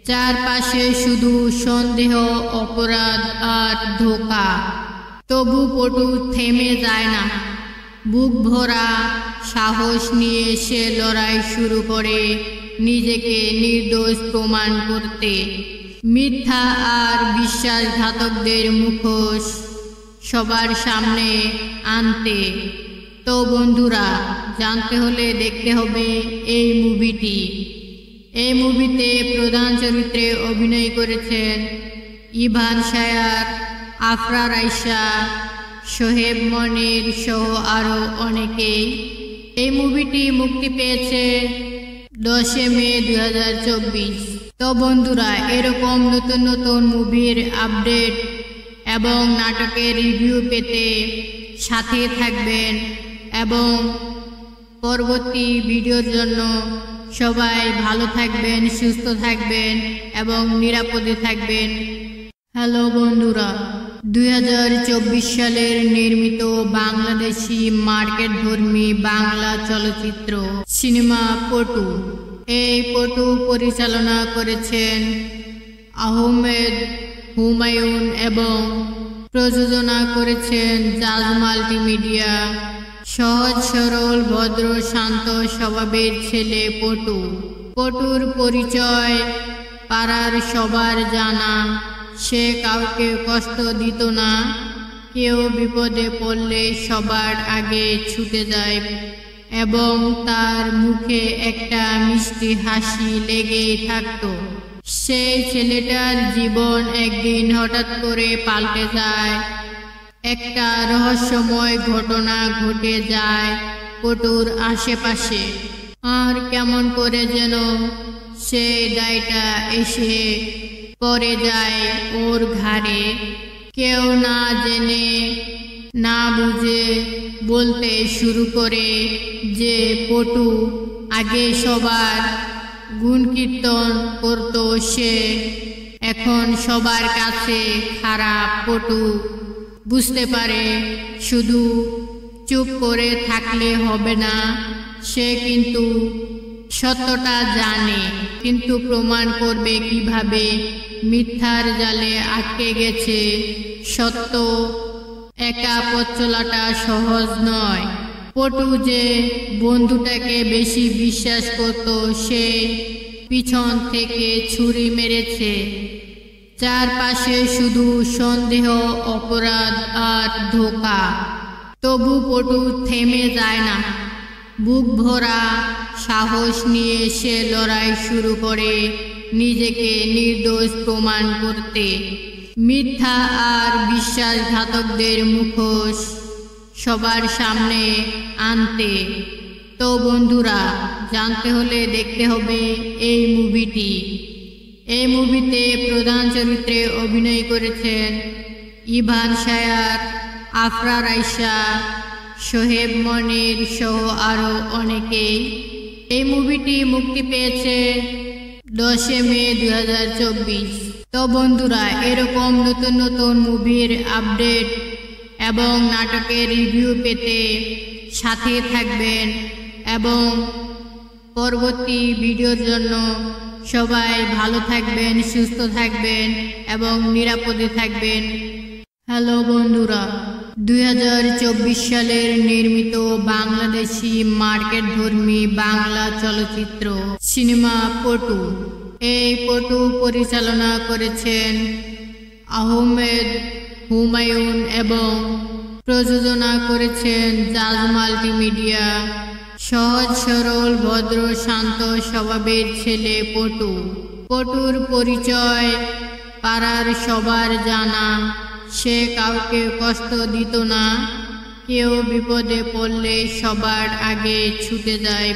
চারপাশে শুধু সন্দেহ, অপরাধ আর ধোঁকা। তবু পটু থেমে যায় না। বুক ভরা সাহস নিয়ে সে লড়াই শুরু করে নিজেকে নির্দোষ প্রমাণ করতে, মিথ্যা আর বিশ্বাসঘাতকদের মুখোশ সবার সামনে আনতে। তো বন্ধুরা, জানতে হলে দেখতে হবে এই মুভিটি। এই মুভিতে প্রধান চরিত্রে অভিনয় করেছেন ইভান শায়ার, আফরার আয়েশা, সোহেব মনির সহ আরও অনেকেই। এই মুভিটি মুক্তি পেয়েছে 10 মে 2024। তো বন্ধুরা, এরকম নতুন নতুন মুভির আপডেট এবং নাটকের রিভিউ পেতে সাথে থাকবেন এবং পরবর্তী ভিডিওর জন্য সবাই ভালো থাকবেন, সুস্থ থাকবেন এবং নিরাপদে থাকবেন। হ্যালো বন্ধুরা, 2024 সালের নির্মিত বাংলাদেশি মার্কেটধর্মী বাংলা চলচ্চিত্র সিনেমা পটু। এই পটু পরিচালনা করেছেন আহমেদ হুমায়ুন এবং প্রযোজনা করেছেন জাজ মাল্টিমিডিয়া। সহজ সরল ভদ্র শান্ত স্বভাবের ছেলে পটু। পটুর পরিচয় পাড়ার সবার জানা। সে কাউকে কষ্ট দিত না, কেউ বিপদে পড়লে সবার আগে ছুটে যায় এবং তার মুখে একটা মিষ্টি হাসি লেগেই থাকত। সেই ছেলেটার জীবন একদিন হঠাৎ করে পাল্টে যায়। একটা রহস্যময় ঘটনা ঘটে যায় পটুর আশেপাশে। আর কেমন করে যেন সেই দায়টা এসে পড়ে যায় ওর ঘাড়ে। কেউ না জেনে না বুঝে বলতে শুরু করে যে পটু আগে সবার গুণকীর্তন করত, সে এখন সবার কাছে খারাপ। পটু বুঝতে পারে শুধু চুপ করে থাকলে হবে না, সে কিন্তু সত্যটা জানে, কিন্তু প্রমাণ করবে কিভাবে? মিথ্যার জালে আটকে গেছে সত্য, একা পথ চলাটা সহজ নয়। পটু যে বন্ধুটাকে বেশি বিশ্বাস করত, সে পিছন থেকে ছুরি মেরেছে। চারপাশে শুধু সন্দেহ, অপরাধ আর ধোঁকা। তবু পটু থেমে যায় না। বুক ভরা সাহস নিয়ে সে লড়াই শুরু করে নিজেকে নির্দোষ প্রমাণ করতে, মিথ্যা আর বিশ্বাসঘাতকদের মুখোশ সবার সামনে আনতে। তো বন্ধুরা, জানতে হলে দেখতে হবে এই মুভিটি। এই মুভিতে প্রধান চরিত্রে অভিনয় করেছেন ইভান শায়ার, আফরার আয়েশা, সোহেব মনির সহ আরও অনেকেই। এই মুভিটি মুক্তি পেয়েছে 10 মে 2024। তো বন্ধুরা, এরকম নতুন নতুন মুভির আপডেট এবং নাটকের রিভিউ পেতে সাথে থাকবেন এবং পরবর্তী ভিডিওর জন্য সবাই ভালো থাকবেন, সুস্থ থাকবেন এবং নিরাপদে থাকবেন। হ্যালো বন্ধুরা, 2024 সালের নির্মিত বাংলাদেশি মার্কেটধর্মী বাংলা চলচ্চিত্র সিনেমা পটু। এই পটু পরিচালনা করেছেন আহমেদ হুমায়ুন এবং প্রযোজনা করেছেন জাজ মাল্টিমিডিয়া। সহজ সরল ভদ্র শান্ত স্বভাবের ছেলে পটু। পটুর পরিচয় পাড়ার সবার জানা। সে কাউকে কষ্ট দিত না। কেউ বিপদে পড়লে সবার আগে ছুটে যায়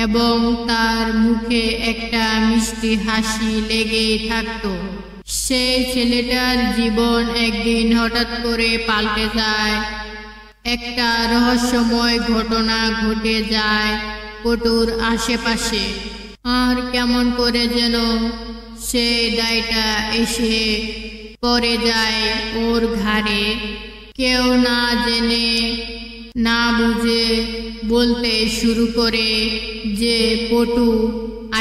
এবং তার মুখে একটা মিষ্টি হাসি লেগেই থাকত। সেই ছেলেটার জীবন একদিন হঠাৎ করে পাল্টে যায়। একটা রহস্যময় ঘটনা ঘটে যায় পটুর আশেপাশে। আর কেমন করে যেন সেই দায়টা এসে পড়ে যায় ওর ঘাড়ে। কেউ না জেনে না বুঝে বলতে শুরু করে যে পটু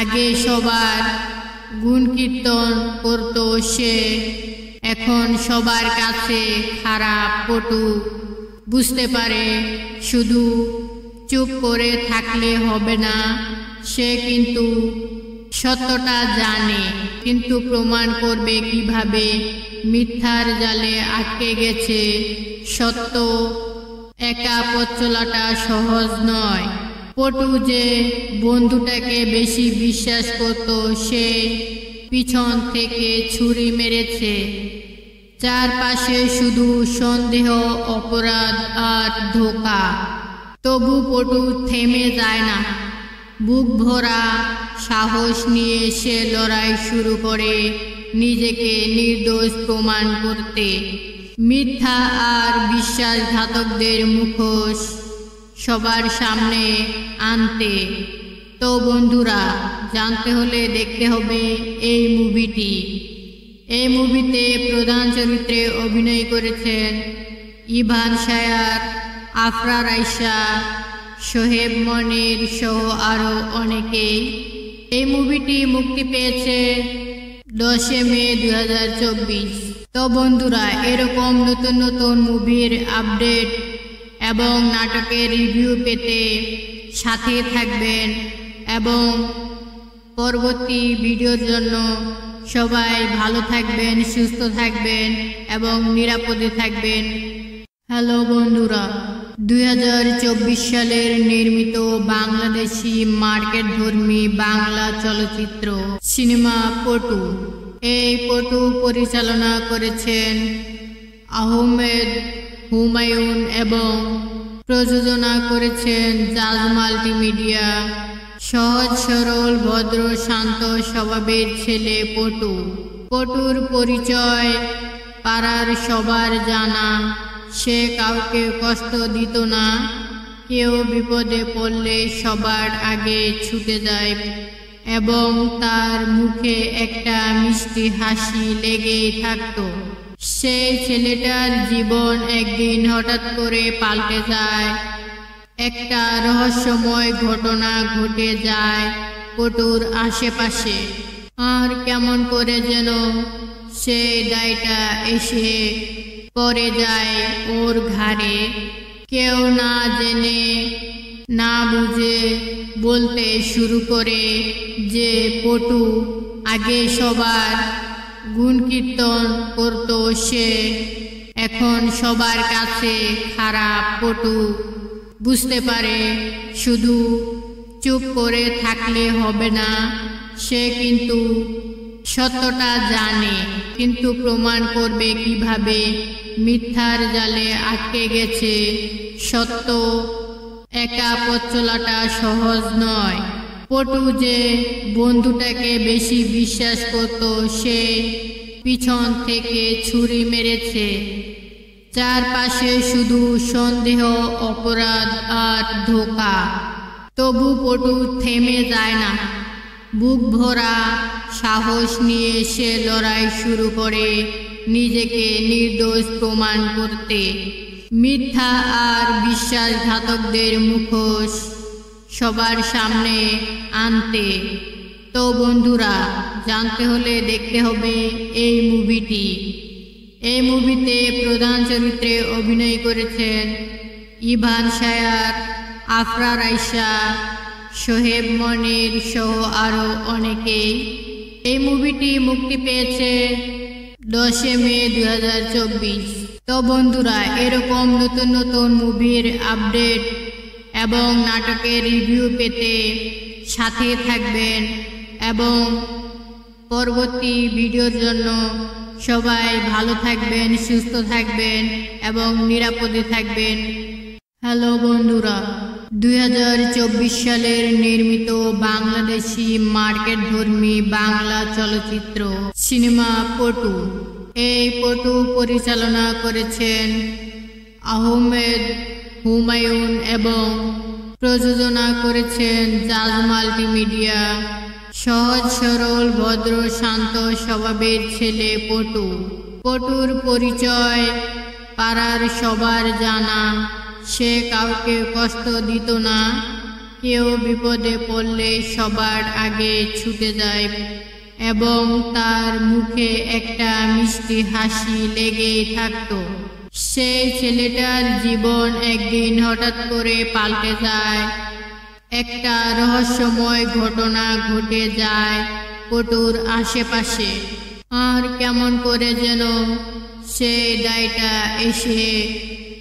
আগে সবার গুণকীর্তন করত, সে এখন সবার কাছে খারাপ। পটু বুঝতে পারে শুধু চুপ করে থাকলে হবে না। সে কিন্তু সত্যটা জানে, কিন্তু প্রমাণ করবে কিভাবে? মিথ্যার জালে আটকে গেছে সত্য। একা পথ চলাটা সহজ নয়। পটু যে বন্ধুটাকে বেশি বিশ্বাস করত, সে পিছন থেকে ছুরি মেরেছে। চারপাশে শুধু সন্দেহ, অপরাধ আর ধোঁকা। তবু পটু থেমে যায় না। বুক ভরা সাহস নিয়ে সে লড়াই শুরু করে নিজেকে নির্দোষ প্রমাণ করতে, মিথ্যা আর বিশ্বাসঘাতকদের মুখোশ সবার সামনে আনতে। তো বন্ধুরা, জানতে হলে দেখতে হবে এই মুভিটি। এই মুভিতে প্রধান চরিত্রে অভিনয় করেছেন ইভান শায়ার, আফরার আয়শা, সোহেব মনির সহ আরও অনেকেই। এই মুভিটি মুক্তি পেয়েছে 10 মে 2024। তো বন্ধুরা, এরকম নতুন নতুন মুভির আপডেট এবং নাটকের রিভিউ পেতে সাথে থাকবেন এবং পরবর্তী ভিডিওর জন্য সবাই ভালো থাকবেন, সুস্থ থাকবেন এবং নিরাপদে থাকবেন। হ্যালো বন্ধুরা, 2024 সালের নির্মিত বাংলাদেশি মার্কেটধর্মী বাংলা চলচ্চিত্র সিনেমা পটু। এই পটু পরিচালনা করেছেন আহমেদ হুমায়ুন এবং প্রযোজনা করেছেন জাজ মাল্টিমিডিয়া। সহজ সরল ভদ্র শান্ত স্বভাবের ছেলে পটু। পটুর পরিচয় পাড়ার সবার জানা। সে কাউকে কষ্ট দিত না। কেউ বিপদে পড়লে সবার আগে ছুটে যায় এবং তার মুখে একটা মিষ্টি হাসি লেগেই থাকত। সেই ছেলেটার জীবন একদিন হঠাৎ করে পাল্টে যায়। একটা রহস্যময় ঘটনা ঘটে যায় পটুর আশেপাশে। আর কেমন করে যেন সেই দায়টা এসে পড়ে যায় ওর ঘাড়ে। কেউ না জেনে না বুঝে বলতে শুরু করে যে পটু আগে সবার গুণকীর্তন করত, সে এখন সবার কাছে খারাপ। পটু বুঝতে পারে শুধু চুপ করে থাকলে হবে না। সে কিন্তু সত্যটা জানে, কিন্তু প্রমাণ করবে কিভাবে? মিথ্যার জালে আটকে গেছে সত্য। একা পথ চলাটা সহজ নয়। পটু যে বন্ধুটাকে বেশি বিশ্বাস করত, সে পিছন থেকে ছুরি মেরেছে। চারপাশে শুধু সন্দেহ, অপরাধ আর ধোঁকা। তবু পটু থেমে যায় না। বুক ভরা সাহস নিয়ে সে লড়াই শুরু করে নিজেকে নির্দোষ প্রমাণ করতে, মিথ্যা আর বিশ্বাসঘাতকদের মুখোশ সবার সামনে আনতে। তো বন্ধুরা, জানতে হলে দেখতে হবে এই মুভিটি। এই মুভিতে প্রধান চরিত্রে অভিনয় করেছেন ইভান শায়ার, আফরার আয়শা, সোহেব মনির সহ আরও অনেকেই। এই মুভিটি মুক্তি পেয়েছে 10 মে 2024। তো বন্ধুরা, এরকম নতুন নতুন মুভির আপডেট এবং নাটকের রিভিউ পেতে সাথে থাকবেন এবং পরবর্তী ভিডিওর জন্য সবাই ভালো থাকবেন, সুস্থ থাকবেন এবং নিরাপদে থাকবেন। হ্যালো বন্ধুরা, 2024 সালের নির্মিত বাংলাদেশি মার্কেটধর্মী বাংলা চলচ্চিত্র সিনেমা পটু। এই পটু পরিচালনা করেছেন আহমেদ হুমায়ুন এবং প্রযোজনা করেছেন জাজ মাল্টিমিডিয়া। সহজ সরল ভদ্র শান্ত স্বভাবের ছেলে পটু। পটুর পরিচয় পাড়ার সবার জানা। সে কাউকে কষ্ট দিত না, কেউ বিপদে পড়লে সবার আগে ছুটে যায় এবং তার মুখে একটা মিষ্টি হাসি লেগেই থাকত। সেই ছেলেটার জীবন একদিন হঠাৎ করে পাল্টে যায়। একটা রহস্যময় ঘটনা ঘটে যায় পটুর আশেপাশে, আর কেমন করে যেন সেই দায়টা এসে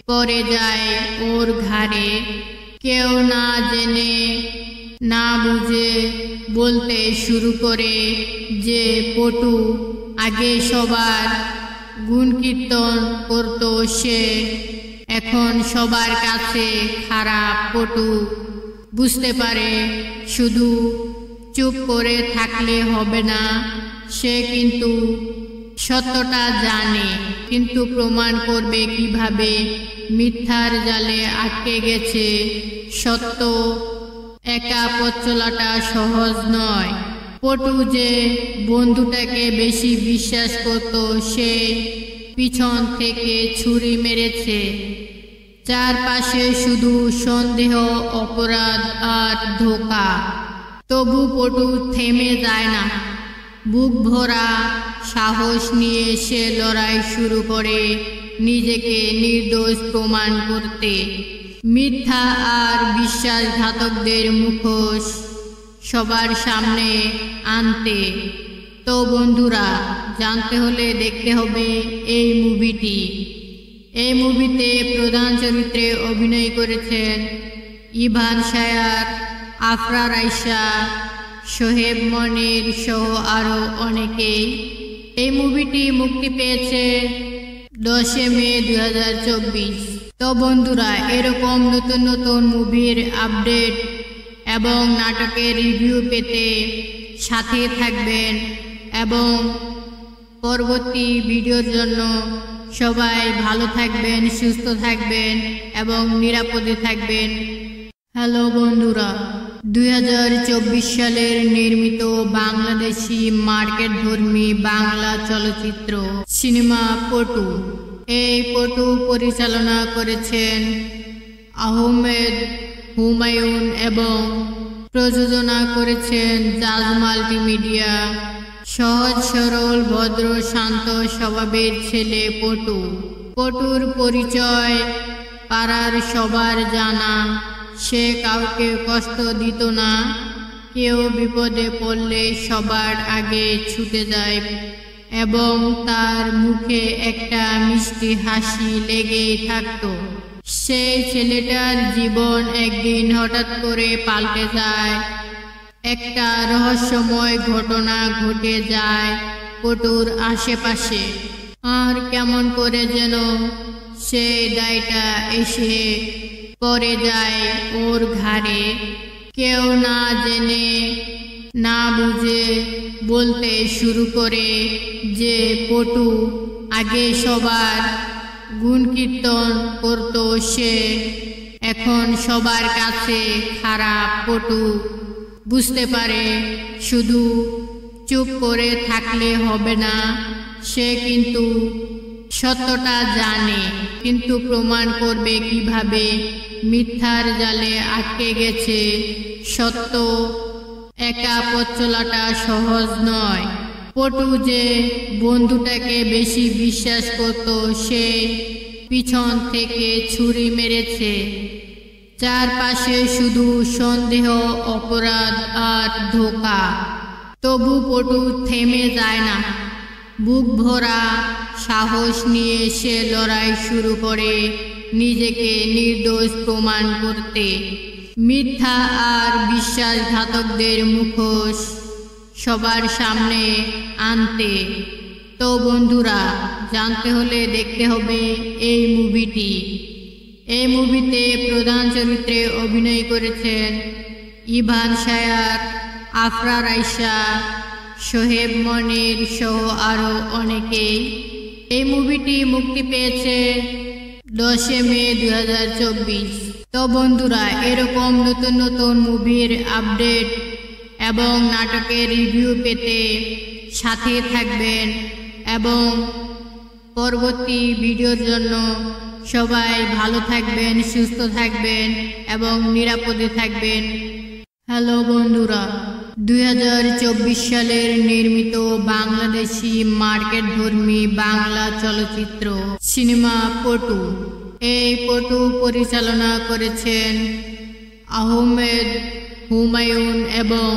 পড়ে যায় ওর ঘাড়ে। কেউ না জেনে না বুঝে বলতে শুরু করে যে পটু আগে সবার গুণ কীর্তন করত, সে এখন সবার কাছে খারাপ। পটু বুঝতে পারে শুধু চুপ করে থাকলে হবে না। সে কিন্তু সত্যটা জানে, কিন্তু প্রমাণ করবে কিভাবে? মিথ্যার জালে আটকে গেছে সত্য। একা পথ চলাটা সহজ নয়। পটু যে বন্ধুটাকে বেশি বিশ্বাস করত, সে পিছন থেকে ছুরি মেরেছে। চারপাশে শুধু সন্দেহ, অপরাধ আর ধোঁকা। তবু পটু থেমে যায় না। বুক ভরা সাহস নিয়ে সে লড়াই শুরু করে নিজেকে নির্দোষ প্রমাণ করতে, মিথ্যা আর বিশ্বাসঘাতকদের মুখোশ সবার সামনে আনতে। তো বন্ধুরা, জানতে হলে দেখতে হবে এই মুভিটি। এই মুভিতে প্রধান চরিত্রে অভিনয় করেছেন ইভান শায়ার, আফরা রাইসা, সোহেব মনির সহ আরও অনেকেই। এই মুভিটি মুক্তি পেয়েছে 10 মে 2024। তো বন্ধুরা, এরকম নতুন নতুন মুভির আপডেট এবং নাটকের রিভিউ পেতে সাথে থাকবেন এবং পরবর্তী ভিডিওর জন্য সবাই ভালো থাকবেন, সুস্থ থাকবেন এবং নিরাপদে থাকবেন। হ্যালো বন্ধুরা, 2024 সালের নির্মিত বাংলাদেশি মার্কেটধর্মী বাংলা চলচ্চিত্র সিনেমা পটু। এই পটু পরিচালনা করেছেন আহমেদ হুমায়ুন এবং প্রযোজনা করেছেন জাজ মাল্টিমিডিয়া। সহজ সরল ভদ্র শান্ত স্বভাবের ছেলে পটু। পটুর পরিচয় পাড়ার সবার জানা। সে কাউকে কষ্ট দিত না, কেউ বিপদে পড়লে সবার আগে ছুটে যায় এবং তার মুখে একটা মিষ্টি হাসি লেগেই থাকত। সেই ছেলেটার জীবন একদিন হঠাৎ করে পাল্টে যায়। একটা রহস্যময় ঘটনা ঘটে যায় পটুর আশেপাশে, আর কেমন করে যেন সেই দায়টা এসে পড়ে যায় ওর ঘাড়ে। কেউ না জেনে না বুঝে বলতে শুরু করে যে পটু আগে সবার গুণ কীর্তন করত, সে এখন সবার কাছে খারাপ। পটু বুঝতে পারে শুধু চুপ করে থাকলে হবে না। সে কিন্তু সত্যটা জানে, কিন্তু প্রমাণ করবে কিভাবে? মিথ্যার জালে আটকে গেছে সত্য। একা পথ চলাটা সহজ নয়। পটু যে বন্ধুটাকে বেশি বিশ্বাস করত, সে পিছন থেকে ছুরি মেরেছে। চারপাশে শুধু সন্দেহ, অপরাধ আর ধোঁকা। তবু পটু থেমে যায় না। বুক ভরা সাহস নিয়ে সে লড়াই শুরু করে নিজেকে নির্দোষ প্রমাণ করতে, মিথ্যা আর বিশ্বাসঘাতকদের মুখোশ সবার সামনে আনতে। তো বন্ধুরা, জানতে হলে দেখতে হবে এই মুভিটি। এই মুভিতে প্রধান চরিত্রে অভিনয় করেছেন ইভান শায়ার, আফরার আয়শা, সোহেব মনির সহ আরও অনেকেই। এই মুভিটি মুক্তি পেয়েছে 10 মে 2024। তো বন্ধুরা, এরকম নতুন নতুন মুভির আপডেট এবং নাটকের রিভিউ পেতে সাথে থাকবেন এবং পরবর্তী ভিডিওর জন্য সবাই ভালো থাকবেন, সুস্থ থাকবেন এবং নিরাপদে থাকবেন। হ্যালো বন্ধুরা, 2024 সালের নির্মিত বাংলাদেশি মার্কেটধর্মী বাংলা চলচ্চিত্র সিনেমা পটু। এই পটু পরিচালনা করেছেন আহমেদ হুমায়ুন এবং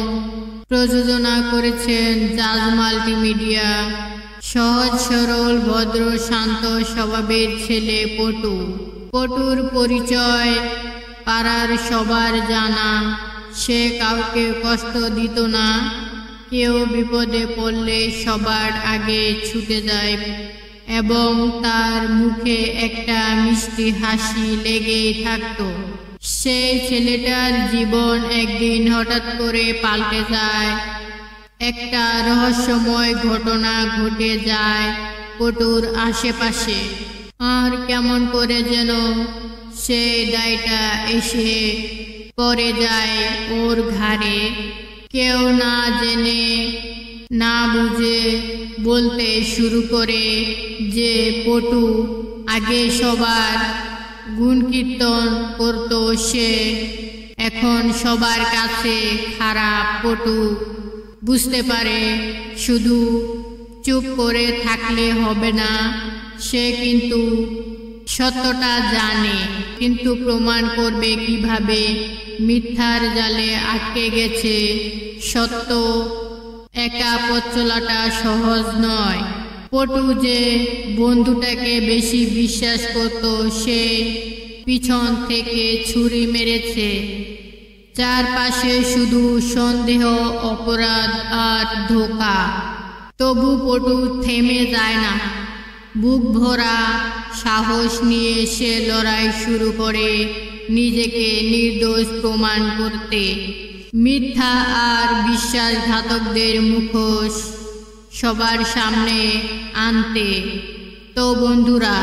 প্রযোজনা করেছেন জাজ মাল্টিমিডিয়া। সহজ সরল ভদ্র শান্ত স্বভাবের ছেলে পটু। পটুর পরিচয় পাড়ার সবার জানা। সে কাউকে কষ্ট দিত না। কেউ বিপদে পড়লে সবার আগে ছুটে যায় এবং তার মুখে একটা মিষ্টি হাসি লেগেই থাকত। সেই ছেলেটার জীবন একদিন হঠাৎ করে পাল্টে যায়। একটা রহস্যময় ঘটনা ঘটে যায় পটুর আশেপাশে। আর কেমন করে যেন সেই দায়টা এসে পড়ে যায় ওর ঘাড়ে। কেউ না জেনে না বুঝে বলতে শুরু করে যে পটু আগে সবার গুণকীর্তন করত, সে এখন সবার কাছে খারাপ। পটু বুঝতে পারে শুধু চুপ করে থাকলে হবে না। সে কিন্তু সত্যটা জানে, কিন্তু প্রমাণ করবে কিভাবে? মিথ্যার জালে আটকে গেছে সত্য। একা পথ চলাটা সহজ নয়। পটু যে বন্ধুটাকে বেশি বিশ্বাস করত, সে পিছন থেকে ছুরি মেরেছে। চারপাশে শুধু সন্দেহ, অপরাধ আর ধোঁকা। তবু পটু থেমে যায় না। বুক ভরা সাহস নিয়ে সে লড়াই শুরু করে নিজেকে নির্দোষ প্রমাণ করতে, মিথ্যা আর বিশ্বাসঘাতকদের মুখোশ সবার সামনে আনতে। তো বন্ধুরা,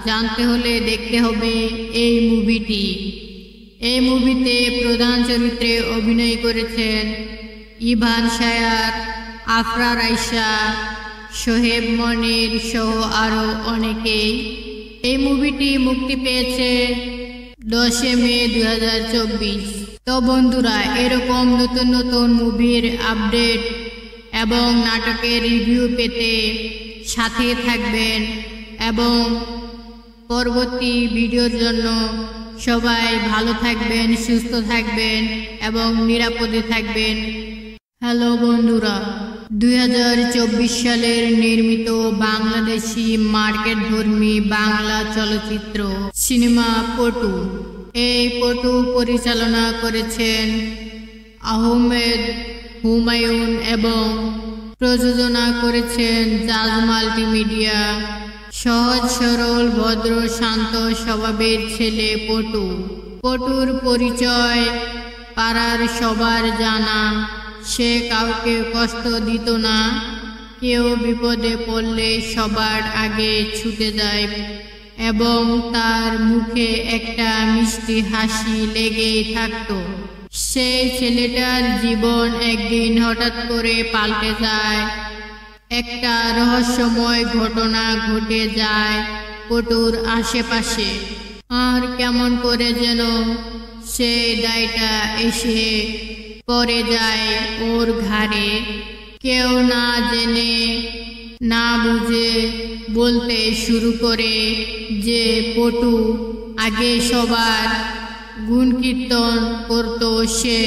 জানতে হলে দেখতে হবে এই মুভিটি। এই মুভিতে প্রধান চরিত্রে অভিনয় করেছেন ইভান শায়ার, আফরার আয়শা, সোহেব মনির সহ আরও অনেকেই। এই মুভিটি মুক্তি পেয়েছে 10 মে 2024। তো বন্ধুরা, এরকম নতুন নতুন মুভির আপডেট এবং নাটকের রিভিউ পেতে সাথে থাকবেন এবং পরবর্তী ভিডিওর জন্য সবাই ভালো থাকবেন, সুস্থ থাকবেন এবং নিরাপদে থাকবেন। হ্যালো বন্ধুরা, 2024 সালের নির্মিত বাংলাদেশি মার্কেটধর্মী বাংলা চলচ্চিত্র সিনেমা পটু। এই পটু পরিচালনা করেছেন আহমেদ হুমায়ুন এবং প্রযোজনা করেছেন জাজ মাল্টিমিডিয়া। সহজ সরল ভদ্র শান্ত স্বভাবের ছেলে পটু। পটুর পরিচয় পাড়ার সবার জানা। সে কাউকে কষ্ট দিত না। কেউ বিপদে পড়লে সবার আগে ছুটে যায় এবং তার মুখে একটা মিষ্টি হাসি লেগেই থাকত। সেই ছেলেটার জীবন একদিন হঠাৎ করে পাল্টে যায়। একটা রহস্যময় ঘটনা ঘটে যায় পটুর আশেপাশে। আর কেমন করে যেন সেই দায়টা এসে পড়ে যায় ওর ঘাড়ে। কেউ না জেনে না বুঝে বলতে শুরু করে যে পটু আগে সবার গুণকীর্তন করত, সে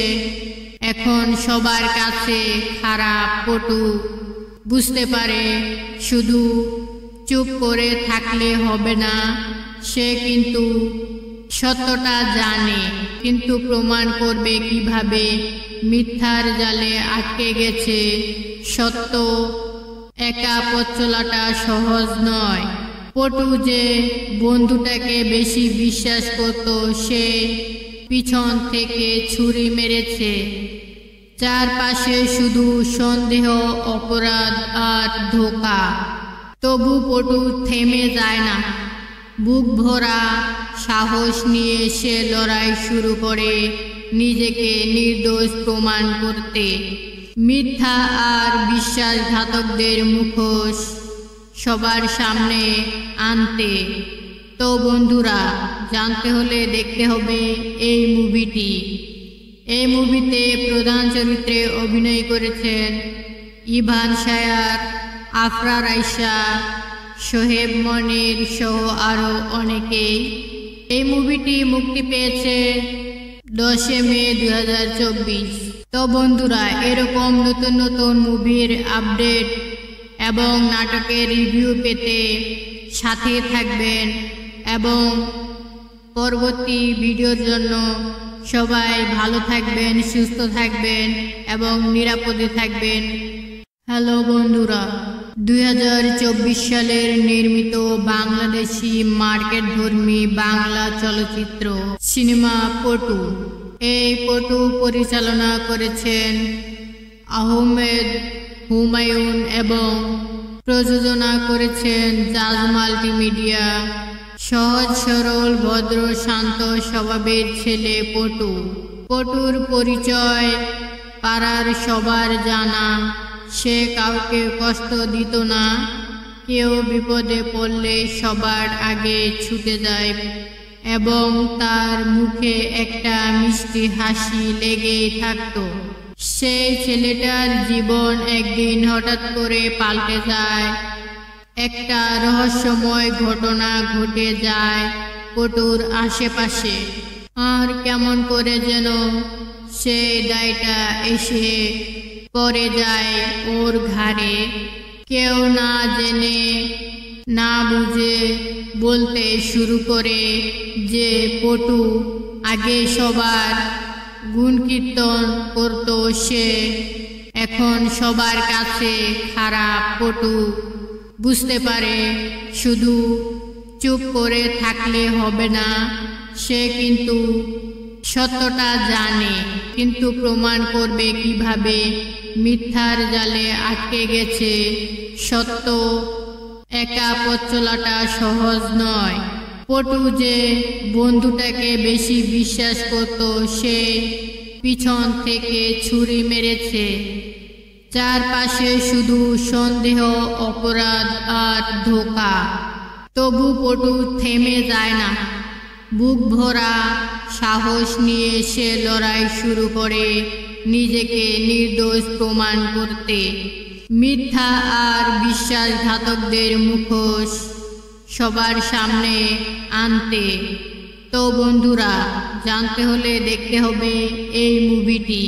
এখন সবার কাছে খারাপ। পটু বুঝতে পারে শুধু চুপ করে থাকলে হবে না। সে কিন্তু সত্যটা জানে, কিন্তু প্রমাণ করবে কিভাবে? মিথ্যার জালে আটকে গেছে সত্য। একা পথ চলাটা সহজ নয়। পটু যে বন্ধুটাকে বেশি বিশ্বাস করত, সে পিছন থেকে ছুরি মেরেছে। চারপাশে শুধু সন্দেহ, অপরাধ আর ধোঁকা। তবু পটু থেমে যায় না। বুক ভরা সাহস নিয়ে সে লড়াই শুরু করে নিজেকে নির্দোষ প্রমাণ করতে। মিথ্যা আর বিশ্বাসঘাতকদের মুখোশ সবার সামনে আনতে। তো বন্ধুরা, জানতে হলে দেখতে হবে এই মুভিটি। এই মুভিতে প্রধান চরিত্রে অভিনয় করেছেন ইভান শায়ার, আফরা রাইসা, সোহেব মনির সহ আরও অনেকেই। এই মুভিটি মুক্তি পেয়েছে 10 মে 2024। তো বন্ধুরা, এরকম নতুন নতুন মুভির আপডেট এবং নাটকের রিভিউ পেতে সাথে থাকবেন এবং পরবর্তী ভিডিওর জন্য সবাই ভালো থাকবেন, সুস্থ থাকবেন এবং নিরাপদে থাকবেন। হ্যালো বন্ধুরা, 2024 সালের নির্মিত বাংলাদেশি মার্কেটধর্মী বাংলা চলচ্চিত্র সিনেমা পটু। এই পটু পরিচালনা করেছেন আহমেদ হুমায়ুন এবং প্রযোজনা করেছেন জাজ মাল্টিমিডিয়া। সহজ সরল ভদ্র শান্ত স্বভাবের ছেলে পটু। পটুর পরিচয় পাড়ার সবার জানা। সে কাউকে কষ্ট দিত না। কেউ বিপদে পড়লে সবার আগে ছুটে যায় এবং তার মুখে একটা মিষ্টি হাসি লেগেই থাকত। সেই ছেলেটার জীবন একদিন হঠাৎ করে পাল্টে যায়। একটা রহস্যময় ঘটনা ঘটে যায় পটুর আশেপাশে। আর কেমন করে যেন সেই দায়টা এসে পড়ে যায় ওর ঘাড়ে। কেউ না জেনে না বুঝে বলতে শুরু করে যে পটু আগে সবার গুণকীর্তন করত, সে এখন সবার কাছে খারাপ। পটু বুঝতে পারে শুধু চুপ করে থাকলে হবে না। সে কিন্তু সত্যটা জানে, কিন্তু প্রমাণ করবে কিভাবে? মিথ্যার জালে আটকে গেছে সত্য। একা পথ চলাটা সহজ নয়। পটু যে বন্ধুটাকে বেশি বিশ্বাস করত, সে পিছন থেকে ছুরি মেরেছে। চারপাশে শুধু সন্দেহ, অপরাধ আর ধোঁকা। তবু পটু থেমে যায় না। বুক ভরা সাহস নিয়ে সে লড়াই শুরু করে নিজেকে নির্দোষ প্রমাণ করতে। মিথ্যা আর বিশ্বাসঘাতকদের মুখোশ সবার সামনে আনতে। তো বন্ধুরা, জানতে হলে দেখতে হবে এই মুভিটি।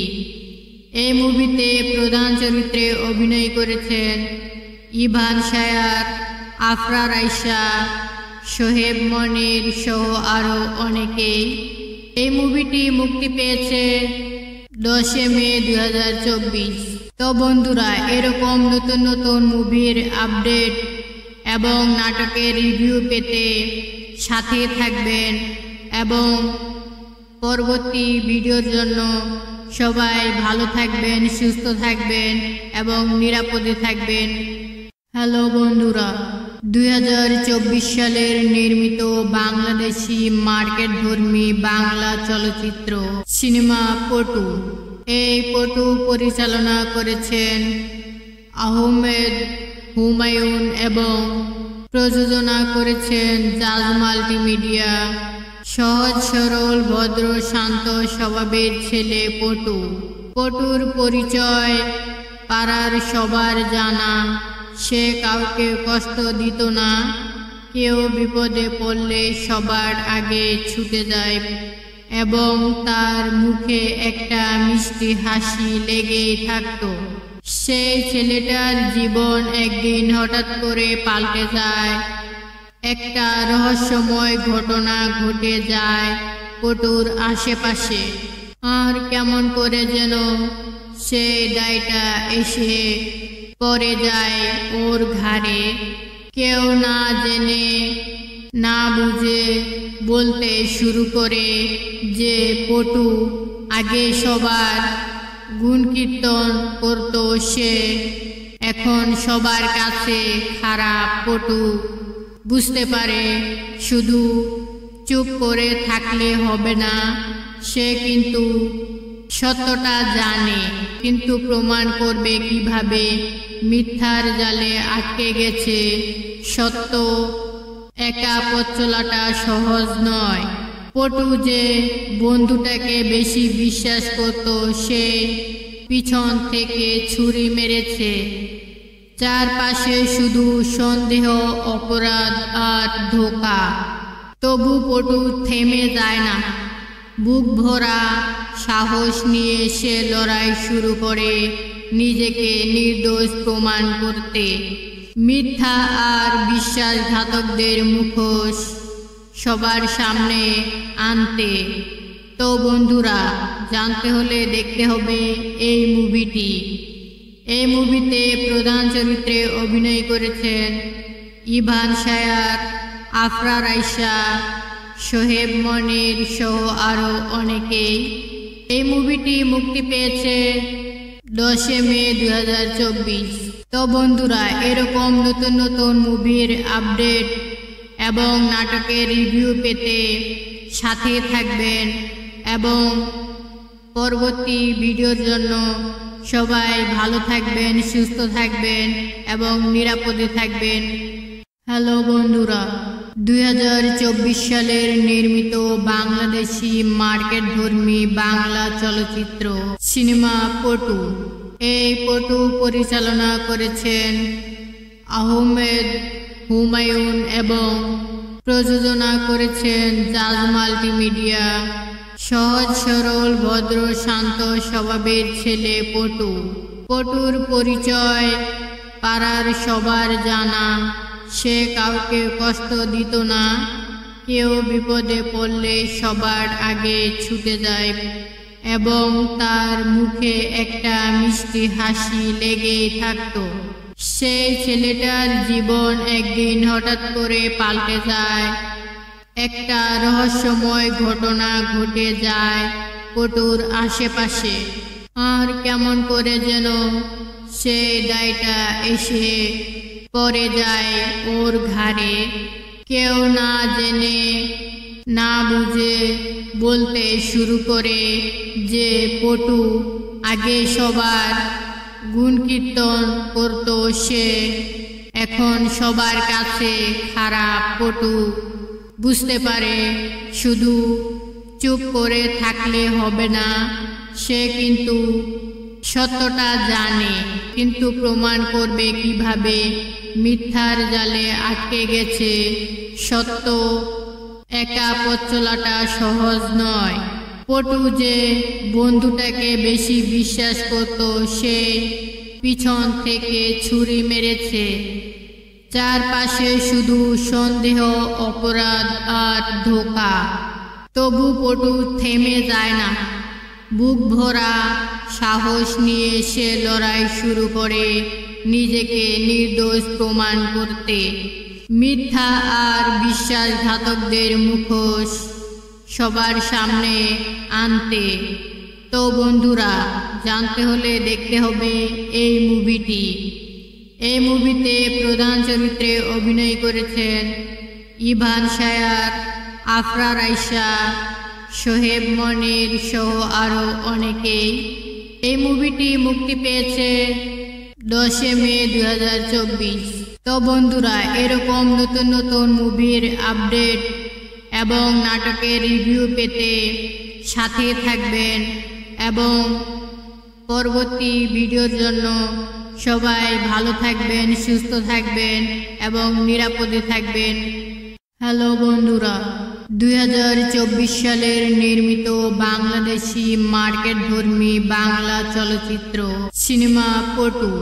এই মুভিতে প্রধান চরিত্রে অভিনয় করেছেন ইভান শায়ার, আফরা রাইসা, সোহেব মনির সহ আরও অনেকেই। এই মুভিটি মুক্তি পেয়েছে 10 মে 2024। তো বন্ধুরা, এরকম নতুন নতুন মুভির আপডেট এবং নাটকের রিভিউ পেতে সাথে থাকবেন এবং পরবর্তী ভিডিওর জন্য সবাই ভালো থাকবেন, সুস্থ থাকবেন এবং নিরাপদে থাকবেন। হ্যালো বন্ধুরা, 2024 সালের নির্মিত বাংলাদেশি মার্কেটধর্মী বাংলা চলচ্চিত্র সিনেমা পটু। এই পটু পরিচালনা করেছেন আহমেদ হুমায়ুন এবং প্রযোজনা করেছেন জাজ মাল্টিমিডিয়া। সহজ সরল ভদ্র শান্ত স্বভাবের ছেলে পটু। পটুর পরিচয় পাড়ার সবার জানা। সে কাউকে কষ্ট দিত না। কেউ বিপদে পড়লে সবার আগে ছুটে যায় এবং তার মুখে একটা মিষ্টি হাসি লেগেই থাকত। সেই ছেলেটার জীবন একদিন হঠাৎ করে পাল্টে যায়। একটা রহস্যময় ঘটনা ঘটে যায় পটুর আশেপাশে। আর কেমন করে যেন সেই দায়টা এসে পড়ে যায় ওর ঘাড়ে। কেউ না জেনে না বুঝে বলতে শুরু করে যে পটু আগে সবার গুণকীর্তন করত, সে এখন সবার কাছে খারাপ। পটু বুঝতে পারে শুধু চুপ করে থাকলে হবে না, সে কিন্তু সত্যটা জানে, কিন্তু প্রমাণ করবে কিভাবে। মিথ্যার জালে আটকে গেছে সত্য, একা পথ চলাটা সহজ নয়। পটু যে বন্ধুটাকে বেশি বিশ্বাস করত, সে পিছন থেকে ছুরি মেরেছে। চারপাশে শুধু সন্দেহ, অপরাধ আর ধোঁকা। তবু পটু থেমে যায় না। বুক ভরা সাহস নিয়ে সে লড়াই শুরু করে নিজেকে নির্দোষ প্রমাণ করতে, মিথ্যা আর বিশ্বাসঘাতকদের মুখোশ সবার সামনে আনতে। তো বন্ধুরা, জানতে হলে দেখতে হবে এই মুভিটি। এই মুভিতে প্রধান চরিত্রে অভিনয় করেছেন ইভান শায়ার, আফরার আয়শা, সোহেব মনির সহ আরও অনেকেই। এই মুভিটি মুক্তি পেয়েছে 10 মে 2024। তো বন্ধুরা, এরকম নতুন নতুন মুভির আপডেট এবং নাটকের রিভিউ পেতে সাথে থাকবেন এবং পরবর্তী ভিডিওর জন্য সবাই ভালো থাকবেন, সুস্থ থাকবেন এবং নিরাপদে থাকবেন। হ্যালো বন্ধুরা, 2024 সালের নির্মিত বাংলাদেশি মার্কেটধর্মী বাংলা চলচ্চিত্র সিনেমা পটু। এই পটু পরিচালনা করেছেন আহমেদ হুমায়ুন এবং প্রযোজনা করেছেন জাজ মাল্টিমিডিয়া। সহজ সরল ভদ্র শান্ত স্বভাবের ছেলে পটু। পটুর পরিচয় পাড়ার সবার জানা। সে কাউকে কষ্ট দিত না, কেউ বিপদে পড়লে সবার আগে ছুটে যায় এবং তার মুখে একটা মিষ্টি হাসি লেগেই থাকত। সেই ছেলেটার জীবন একদিন হঠাৎ করে পাল্টে যায়। একটা রহস্যময় ঘটনা ঘটে যায় পটুর আশেপাশে। আর কেমন করে যেন সেই দায়টা এসে পড়ে যায় ওর ঘাড়ে। কেউ না জেনে না বুঝে বলতে শুরু করে যে পটু আগে সবার গুণকীর্তন করত, সে এখন সবার কাছে খারাপ। পটু বুঝতে পারে শুধু চুপ করে থাকলে হবে না, সে কিন্তু সত্যটা জানে, কিন্তু প্রমাণ করবে কিভাবে। মিথ্যার জালে আটকে গেছে সত্য, একা পথ চলাটা সহজ নয়। পটু যে বন্ধুটাকে বেশি বিশ্বাস করত, সে পিছন থেকে ছুরি মেরেছে। চারপাশে শুধু সন্দেহ, অপরাধ আর ধোঁকা। তবু পটু থেমে যায় না। বুক ভরা সাহস নিয়ে সে লড়াই শুরু করে নিজেকে নির্দোষ প্রমাণ করতে, মিথ্যা আর বিশ্বাসঘাতকদের মুখোশ সবার সামনে আনতে। তো বন্ধুরা, জানতে হলে দেখতে হবে এই মুভিটি। এই মুভিতে প্রধান চরিত্রে অভিনয় করেছেন ইভান শায়ার, আফরার আয়শা, সোহেব মনির সহ আরও অনেকেই। এই মুভিটি মুক্তি পেয়েছে 10 মে 2024। তো বন্ধুরা, এরকম নতুন নতুন মুভির আপডেট এবং নাটকের রিভিউ পেতে সাথে থাকবেন এবং পরবর্তী ভিডিওর জন্য সবাই ভালো থাকবেন, সুস্থ থাকবেন এবং নিরাপদে থাকবেন। হ্যালো বন্ধুরা, 2024 সালের নির্মিত বাংলাদেশি মার্কেটধর্মী বাংলা চলচ্চিত্র সিনেমা পটু।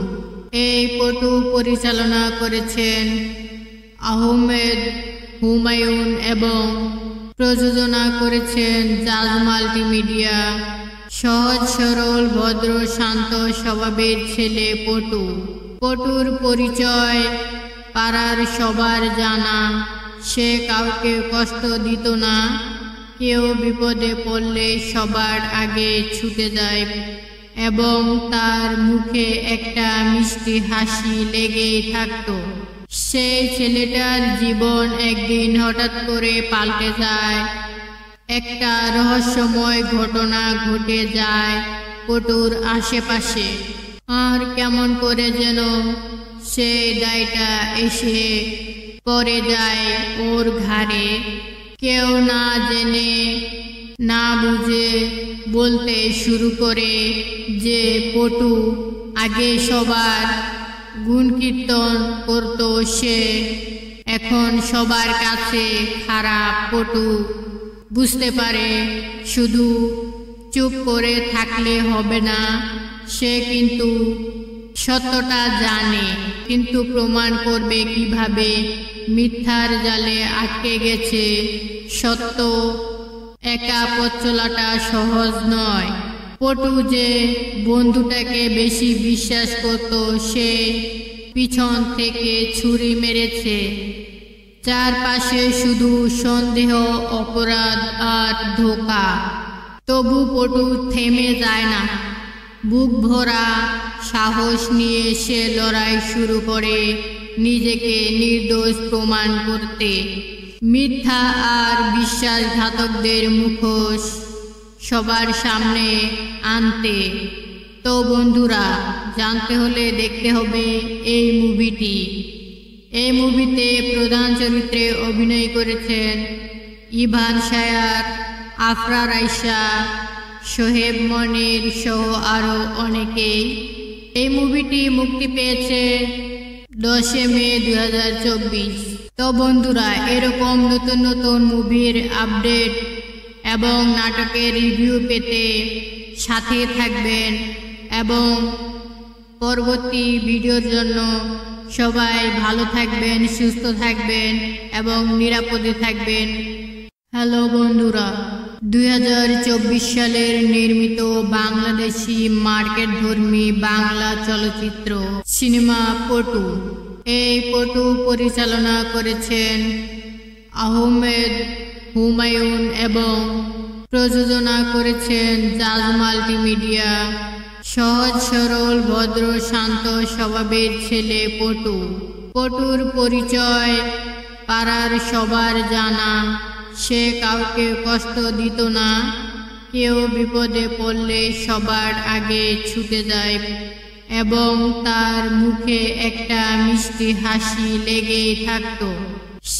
এই পটু পরিচালনা করেছেন আহমেদ হুমায়ুন এবং প্রযোজনা করেছেন জাজ মাল্টিমিডিয়া। সহজ সরল ভদ্র শান্ত স্বভাবের ছেলে পটু। পটুর পরিচয় পাড়ার সবার জানা। সে কাউকে কষ্ট দিত না। কেউ বিপদে পড়লে সবার আগে ছুটে যায় এবং তার মুখে একটা মিষ্টি হাসি লেগেই থাকত। সেই ছেলেটার জীবন একদিন হঠাৎ করে পাল্টে যায়। একটা রহস্যময় ঘটনা ঘটে যায় পটুর আশেপাশে। আর কেমন করে যেন সেই দায়টা এসে পড়ে যায় ওর ঘাড়ে। কেউ না জেনে না বুঝে বলতে শুরু করে যে পটু আগে সবার গুণকীর্তন করত, সে এখন সবার কাছে খারাপ। পটু বুঝতে পারে শুধু চুপ করে থাকলে হবে না। সে কিন্তু সত্যটা জানে, কিন্তু প্রমাণ করবে কিভাবে? মিথ্যার জালে আটকে গেছে সত্য। একা পথ চলাটা সহজ নয়। পটু যে বন্ধুটাকে বেশি বিশ্বাস করত, সে পিছন থেকে ছুরি মেরেছে। চারপাশে শুধু সন্দেহ, অপরাধ আর ধোঁকা। তবু পটু থেমে যায় না। বুক ভরা সাহস নিয়ে সে লড়াই শুরু করে নিজেকে নির্দোষ প্রমাণ করতে। মিথ্যা আর বিশ্বাসঘাতকদের মুখোশ সবার সামনে আনতে। তো বন্ধুরা, জানতে হলে দেখতে হবে এই মুভিটি। এই মুভিতে প্রধান চরিত্রে অভিনয় করেছেন ইভান শায়ার, আফরার আয়শা, সোহেব মনির সহ আরও অনেকেই। এই মুভিটি মুক্তি পেয়েছে 10 মে 2024। তো বন্ধুরা, এরকম নতুন নতুন মুভির আপডেট এবং নাটকের রিভিউ পেতে সাথে থাকবেন এবং পরবর্তী ভিডিওর জন্য সবাই ভালো থাকবেন, সুস্থ থাকবেন এবং নিরাপদে থাকবেন। হ্যালো বন্ধুরা, 2024 সালের নির্মিত বাংলাদেশি মার্কেটধর্মী বাংলা চলচ্চিত্র সিনেমা পটু। এই পটু পরিচালনা করেছেন আহমেদ হুমায়ুন এবং প্রযোজনা করেছেন জাজ মাল্টিমিডিয়া। সহজ সরল ভদ্র শান্ত স্বভাবের ছেলে পটু। পটুর পরিচয় পাড়ার সবার জানা। সে কাউকে কষ্ট দিত না। কেউ বিপদে পড়লে সবার আগে ছুটে যায় এবং তার মুখে একটা মিষ্টি হাসি লেগেই থাকত।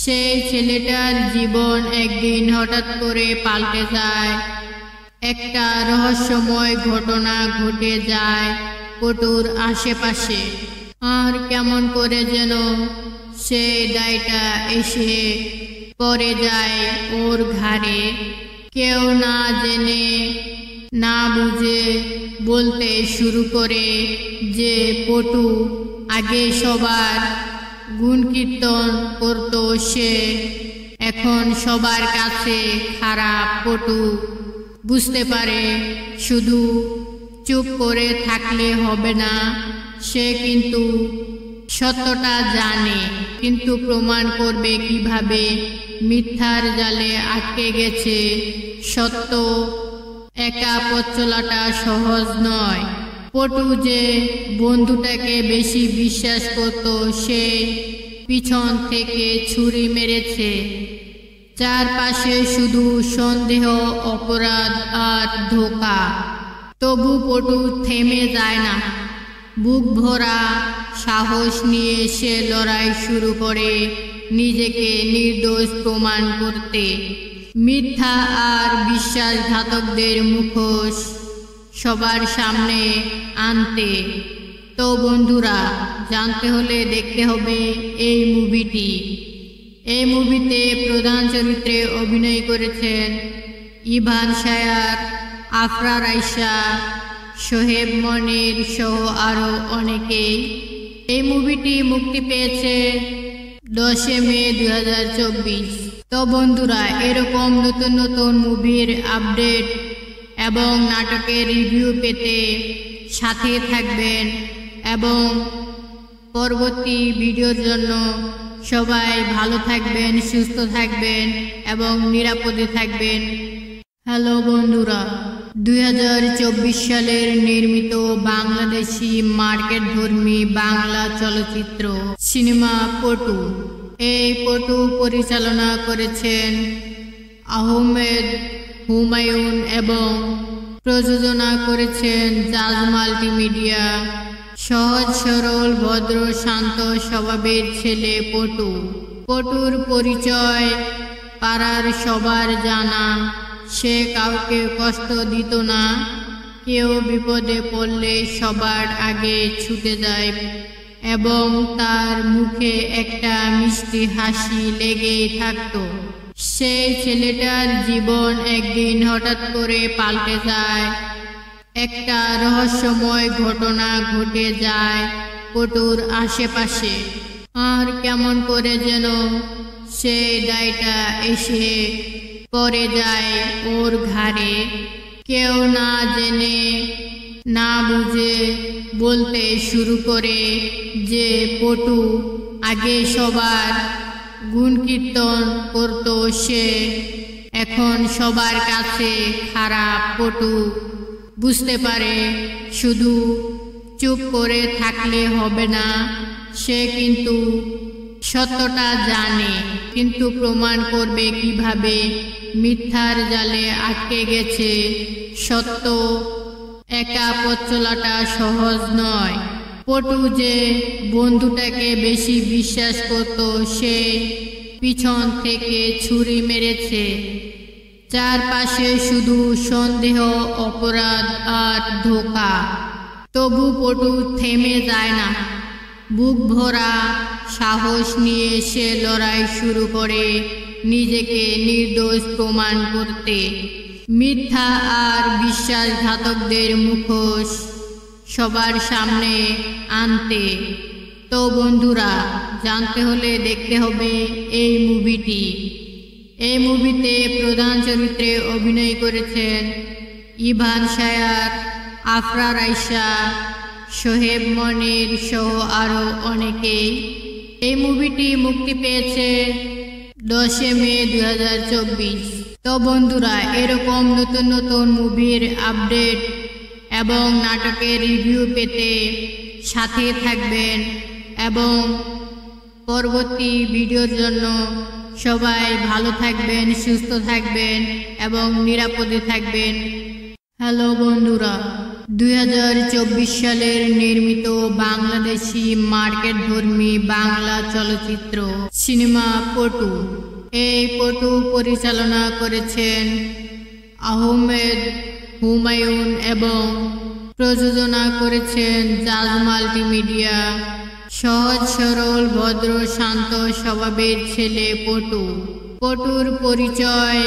সেই ছেলেটার জীবন একদিন হঠাৎ করে পাল্টে যায়। একটা রহস্যময় ঘটনা ঘটে যায় পটুর আশেপাশে। আর কেমন করে যেন সেই দায়টা এসে পড়ে যায় ওর ঘাড়ে। কেউ না জেনে না বুঝে বলতে শুরু করে যে পটু আগে সবার গুণকীর্তন করত, সে এখন সবার কাছে খারাপ। পটু বুঝতে পারে শুধু চুপ করে থাকলে হবে না। সে কিন্তু সত্যটা জানে, কিন্তু প্রমাণ করবে কিভাবে? মিথ্যার জালে আটকে গেছে সত্য। একা পথ চলাটা সহজ নয়। পটু যে বন্ধুটাকে বেশি বিশ্বাস করত, সে পিছন থেকে ছুরি মেরেছে। চারপাশে শুধু সন্দেহ, অপরাধ আর ধোঁকা। তবু পটু থেমে যায় না। বুক ভরা সাহস নিয়ে সে লড়াই শুরু করে নিজেকে নির্দোষ প্রমাণ করতে। মিথ্যা আর বিশ্বাসঘাতকদের মুখোশ সবার সামনে আনতে। তো বন্ধুরা, জানতে হলে দেখতে হবে এই মুভিটি। এই মুভিতে প্রধান চরিত্রে অভিনয় করেছেন ইভান শায়ার, আফরার আয়শা, সোহেব মনির সহ আরও অনেকেই। এই মুভিটি মুক্তি পেয়েছে 10 মে 2024। তো বন্ধুরা, এরকম নতুন নতুন মুভির আপডেট এবং নাটকের রিভিউ পেতে সাথে থাকবেন এবং পরবর্তী ভিডিওর জন্য সবাই ভালো থাকবেন, সুস্থ থাকবেন এবং নিরাপদে থাকবেন। হ্যালো বন্ধুরা, 2024 সালের নির্মিত বাংলাদেশি মার্কেটধর্মী বাংলা চলচ্চিত্র সিনেমা পটু। এই পটু পরিচালনা করেছেন আহমেদ হুমায়ুন এবং প্রযোজনা করেছেন জাজ মাল্টিমিডিয়া। সহজ সরল ভদ্র শান্ত স্বভাবের ছেলে পটু। পটুর পরিচয় পাড়ার সবার জানা। সে কাউকে কষ্ট দিত না, কেউ বিপদে পড়লে সবার আগে ছুটে যায় এবং তার মুখে একটা মিষ্টি হাসি লেগেই থাকত। সেই ছেলেটার জীবন একদিন হঠাৎ করে পাল্টে যায়। একটা রহস্যময় ঘটনা ঘটে যায় পটুর আশেপাশে। আর কেমন করে যেন সেই দায়টা এসে পড়ে যায় ওর ঘাড়ে। কেউ না জেনে না বুঝে বলতে শুরু করে যে পটু আগে সবার গুণকীর্তন করত, সে এখন সবার কাছে খারাপ। পটু বুঝতে পারে শুধু চুপ করে থাকলে হবে না। সে কিন্তু সত্যটা জানে, কিন্তু প্রমাণ করবে কিভাবে? মিথ্যার জালে আটকে গেছে সত্য। একা পথ চলাটা সহজ নয়। পটু যে বন্ধুটাকে বেশি বিশ্বাস করত, সে পিছন থেকে ছুরি মেরেছে। চারপাশে শুধু সন্দেহ, অপরাধ আর ধোঁকা। তবু পটু থেমে যায় না। বুক ভরা সাহস নিয়ে সে লড়াই শুরু করে নিজেকে নির্দোষ প্রমাণ করতে, মিথ্যা আর বিশ্বাসঘাতকদের মুখোশ সবার সামনে আনতে। তো বন্ধুরা, জানতে হলে দেখতে হবে এই মুভিটি। এই মুভিতে প্রধান চরিত্রে অভিনয় করেছেন ইভান শায়ার, আফরা রাইসা, সোহেব মনির সহ আরও অনেকেই। এই মুভিটি মুক্তি পেয়েছে 10 মে 2024। তো বন্ধুরা, এরকম নতুন নতুন মুভির আপডেট এবং নাটকের রিভিউ পেতে সাথে থাকবেন এবং পরবর্তী ভিডিওর জন্য সবাই ভালো থাকবেন, সুস্থ থাকবেন এবং নিরাপদে থাকবেন। হ্যালো বন্ধুরা, 2024 সালের নির্মিত বাংলাদেশি মার্কেটধর্মী বাংলা চলচ্চিত্র সিনেমা পটু। এই পটু পরিচালনা করেছেন আহমেদ হুমায়ুন এবং প্রযোজনা করেছেন জাজ মাল্টিমিডিয়া। সহজ সরল ভদ্র শান্ত স্বভাবের ছেলে পটু। পটুর পরিচয়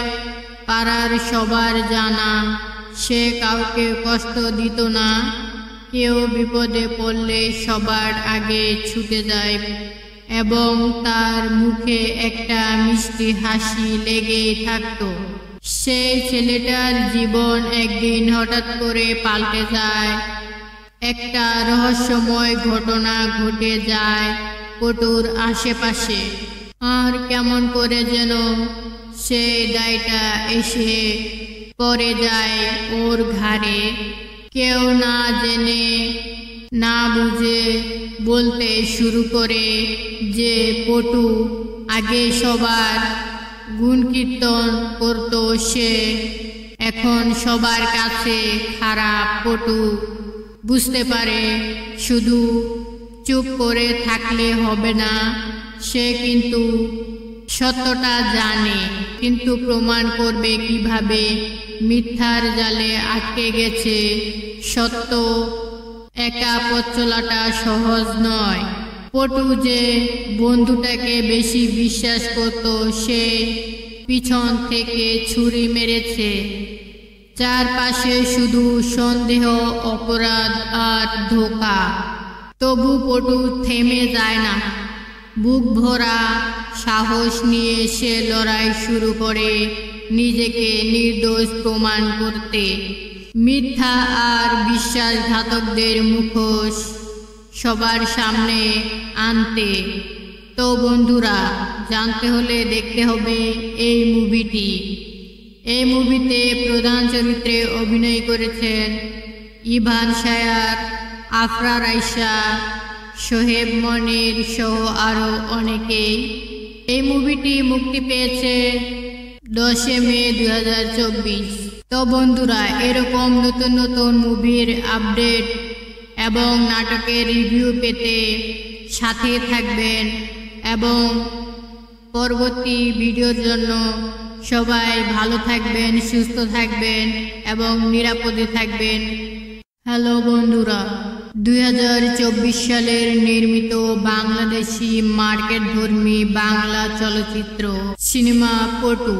পাড়ার সবার জানা। সে কাউকে কষ্ট দিত না, কেউ বিপদে পড়লে সবার আগে ছুটে যায় এবং তার মুখে একটা মিষ্টি হাসি লেগেই থাকত। সেই ছেলেটার জীবন একদিন হঠাৎ করে পাল্টে যায়। একটা রহস্যময় ঘটনা ঘটে যায় পটুর আশেপাশে। আর কেমন করে যেন সেই দায়টা এসে পড়ে যায় ওর ঘাড়ে। কেউ না জেনে না বুঝে বলতে শুরু করে যে পটু আগে সবার গুণকীর্তন করত, সে এখন সবার কাছে খারাপ। পটু বুঝতে পারে শুধু চুপ করে থাকলে হবে না। সে কিন্তু সত্যটা জানে, কিন্তু প্রমাণ করবে কিভাবে? মিথ্যার জালে আটকে গেছে সত্য। একা পথ চলাটা সহজ নয়। পটু যে বন্ধুটাকে বেশি বিশ্বাস করত, সে পিছন থেকে ছুরি মেরেছে। চারপাশে শুধু সন্দেহ, অপরাধ আর ধোঁকা। তবু পটু থেমে যায় না। বুক ভরা সাহস নিয়ে সে লড়াই শুরু করে নিজেকে নির্দোষ প্রমাণ করতে, মিথ্যা আর বিশ্বাসঘাতকদের মুখোশ সবার সামনে আনতে। তো বন্ধুরা, জানতে হলে দেখতে হবে এই মুভিটি। এই মুভিতে প্রধান চরিত্রে অভিনয় করেছেন ইভান শায়ার, আফরার আয়শা, সোহেব মনির সহ আরও অনেকেই। এই মুভিটি মুক্তি পেয়েছে 10 মে 2024। তো বন্ধুরা, এরকম নতুন নতুন মুভির আপডেট এবং নাটকের রিভিউ পেতে সাথে থাকবেন এবং পরবর্তী ভিডিওর জন্য সবাই ভালো থাকবেন, সুস্থ থাকবেন এবং নিরাপদে থাকবেন। হ্যালো বন্ধুরা, 2024 সালের নির্মিত বাংলাদেশি মার্কেটধর্মী বাংলা চলচ্চিত্র সিনেমা পটু।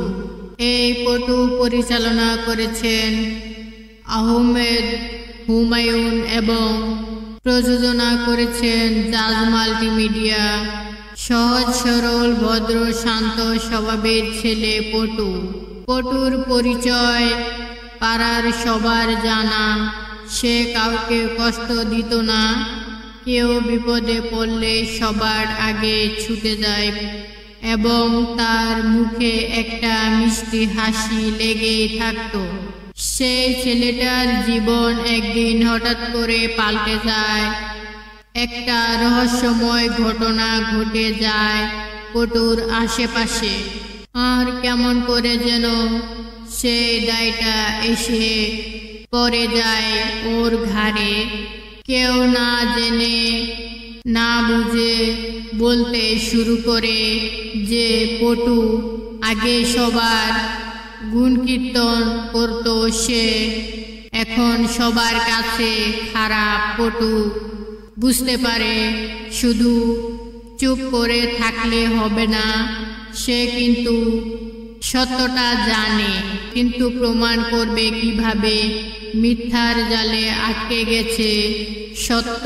এই পটু পরিচালনা করেছেন আহমেদ হুমায়ুন এবং প্রযোজনা করেছেন জাজ মাল্টিমিডিয়া। সহজ সরল ভদ্র শান্ত স্বভাবের ছেলে পটু। পটুর পরিচয় পাড়ার সবার জানা। সে কাউকে কষ্ট দিত না, কেউ বিপদে পড়লে সবার আগে ছুটে যায় এবং তার মুখে একটা মিষ্টি হাসি লেগেই থাকত। সেই ছেলেটার জীবন একদিন হঠাৎ করে পাল্টে যায়। একটা রহস্যময় ঘটনা ঘটে যায় পটুর আশেপাশে, আর কেমন করে যেন সেই দায়টা এসে পড়ে যায় ওর ঘাড়ে। কেউ না জেনে না বুঝে বলতে শুরু করে যে পটু আগে সবার গুণকীর্তন করত, সে এখন সবার কাছে খারাপ। পটু বুঝতে পারে শুধু চুপ করে থাকলে হবে না। সে কিন্তু সত্যটা জানে, কিন্তু প্রমাণ করবে কিভাবে? মিথ্যার জালে আটকে গেছে সত্য।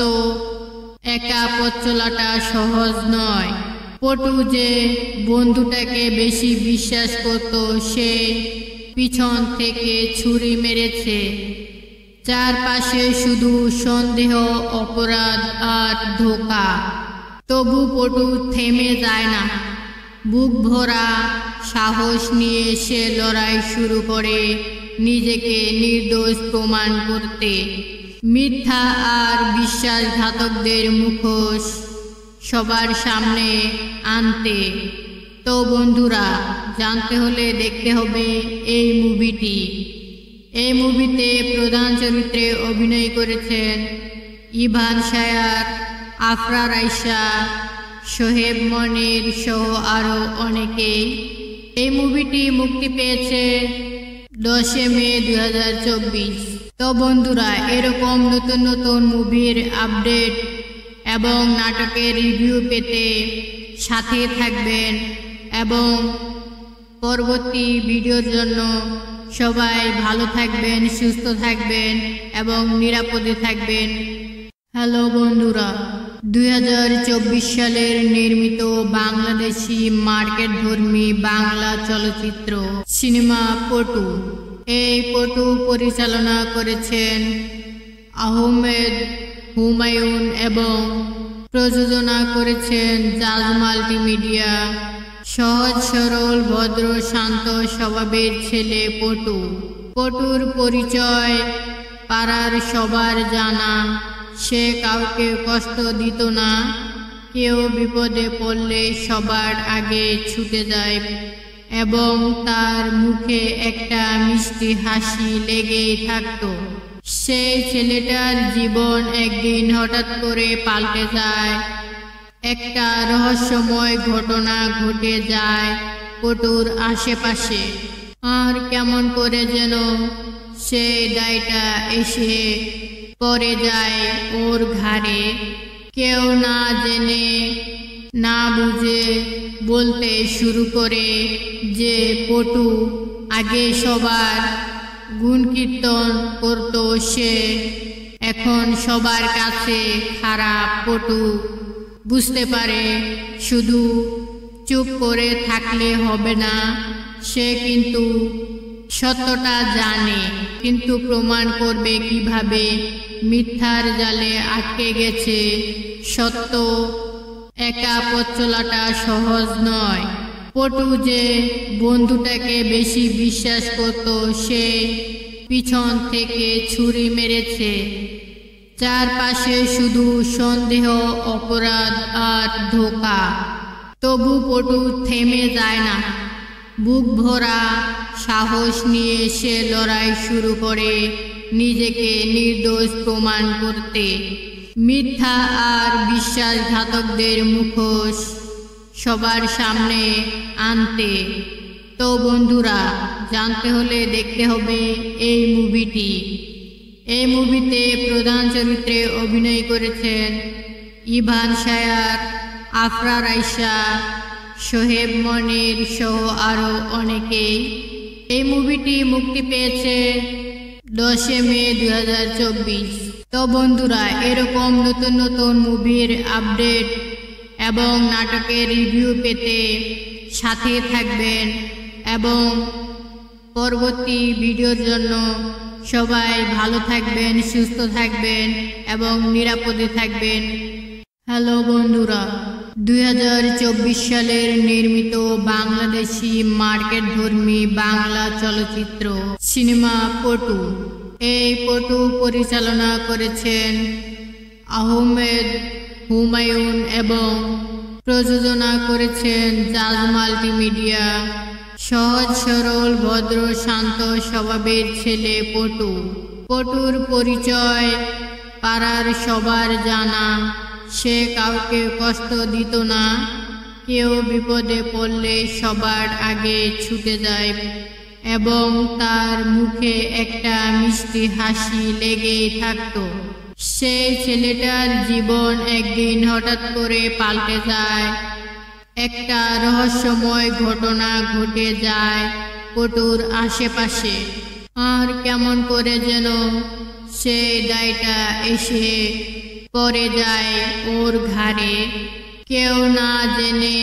একা পথ চলাটা সহজ নয়। পটু যে বন্ধুটাকে বেশি বিশ্বাস করত, সে পিছন থেকে ছুরি মেরেছে। চারপাশে শুধু সন্দেহ, অপরাধ আর ধোঁকা। তবু পটু থেমে যায় না। বুক ভরা সাহস নিয়ে সে লড়াই শুরু করে নিজেকে নির্দোষ প্রমাণ করতে, মিথ্যা আর বিশ্বাসঘাতকদের মুখোশ সবার সামনে আনতে। তো বন্ধুরা, জানতে হলে দেখতে হবে এই মুভিটি। এই মুভিতে প্রধান চরিত্রে অভিনয় করেছেন ইভান শায়ার, আফরার আয়শা, সোহেব মনির সহ আরও অনেকেই। এই মুভিটি মুক্তি পেয়েছে 10 মে 2024। তো বন্ধুরা, এরকম নতুন নতুন মুভির আপডেট এবং নাটকের রিভিউ পেতে সাথে থাকবেন এবং পরবর্তী ভিডিওর জন্য সবাই ভালো থাকবেন, সুস্থ থাকবেন এবং নিরাপদে থাকবেন। হ্যালো বন্ধুরা, 2024 সালের নির্মিত বাংলাদেশি মার্কেটধর্মী বাংলা চলচ্চিত্র সিনেমা পটু। এই পটু পরিচালনা করেছেন আহমেদ হুমায়ুন এবং প্রযোজনা করেছেন জাজ মাল্টিমিডিয়া। সহজ সরল ভদ্র শান্ত স্বভাবের ছেলে পটু। পটুর পরিচয় পাড়ার সবার জানা। সে কাউকে কষ্ট দিত না, কেউ বিপদে পড়লে সবার আগে ছুটে যায় এবং তার মুখে একটা মিষ্টি হাসি লেগেই থাকত। সেই ছেলেটার জীবন একদিন হঠাৎ করে পাল্টে যায়। একটা রহস্যময় ঘটনা ঘটে যায় পটুর আশেপাশে, আর কেমন করে যেন সেই দায়টা এসে পড়ে যায় ওর ঘাড়ে। কেউ না জেনে না বুঝে বলতে শুরু করে যে পটু আগে সবার গুণকীর্তন করত, সে এখন সবার কাছে খারাপ। পটু বুঝতে পারে শুধু চুপ করে থাকলে হবে না, সে কিন্তু সত্যটা জানে, কিন্তু প্রমাণ করবে কিভাবে মিথ্যার জালে আটকে গেছে। সত্য একা পথ চলাটা সহজ নয়। পটু যে বন্ধুটাকে বেশি বিশ্বাস করত, সে পিছন থেকে ছুরি মেরেছে। চারপাশে শুধু সন্দেহ, অপরাধ আর ধোঁকা। তবু পটু থেমে যায় না। বুক ভরা সাহস নিয়ে সে লড়াই শুরু করে নিজেকে নির্দোষ প্রমাণ করতে, মিথ্যা আর বিশ্বাসঘাতকদের মুখোশ সবার সামনে আনতে। তো বন্ধুরা, জানতে হলে দেখতে হবে এই মুভিটি। এই মুভিতে প্রধান চরিত্রে অভিনয় করেছেন ইভান শায়ার, আফরা রাইসা, সোহেব মনির সহ আরও অনেকেই। এই মুভিটি মুক্তি পেয়েছে 10 মে 2024। তো বন্ধুরা, এরকম নতুন নতুন মুভির আপডেট এবং নাটকের রিভিউ পেতে সাথে থাকবেন এবং পরবর্তী ভিডিওর জন্য সবাই ভালো থাকবেন, সুস্থ থাকবেন এবং নিরাপদে থাকবেন। হ্যালো বন্ধুরা, 2024 সালের নির্মিত বাংলাদেশি মার্কেটধর্মী বাংলা চলচ্চিত্র সিনেমা পটু। এই পটু পরিচালনা করেছেন আহমেদ হুমায়ুন এবং প্রযোজনা করেছেন জাজ মাল্টিমিডিয়া। সহজ সরল ভদ্র শান্ত স্বভাবের ছেলে পটু। পটুর পরিচয় পাড়ার সবার জানা। সে কাউকে কষ্ট দিত না, কেউ বিপদে পড়লে সবার আগে ছুটে যায় এবং তার মুখে একটা মিষ্টি হাসি লেগেই থাকত। সেই ছেলেটার জীবন একদিন হঠাৎ করে পাল্টে যায়। একটা রহস্যময় ঘটনা ঘটে যায় পটুর আশেপাশে, আর কেমন করে যেন সেই দায়টা এসে পড়ে যায় ওর ঘাড়ে। কেউ না জেনে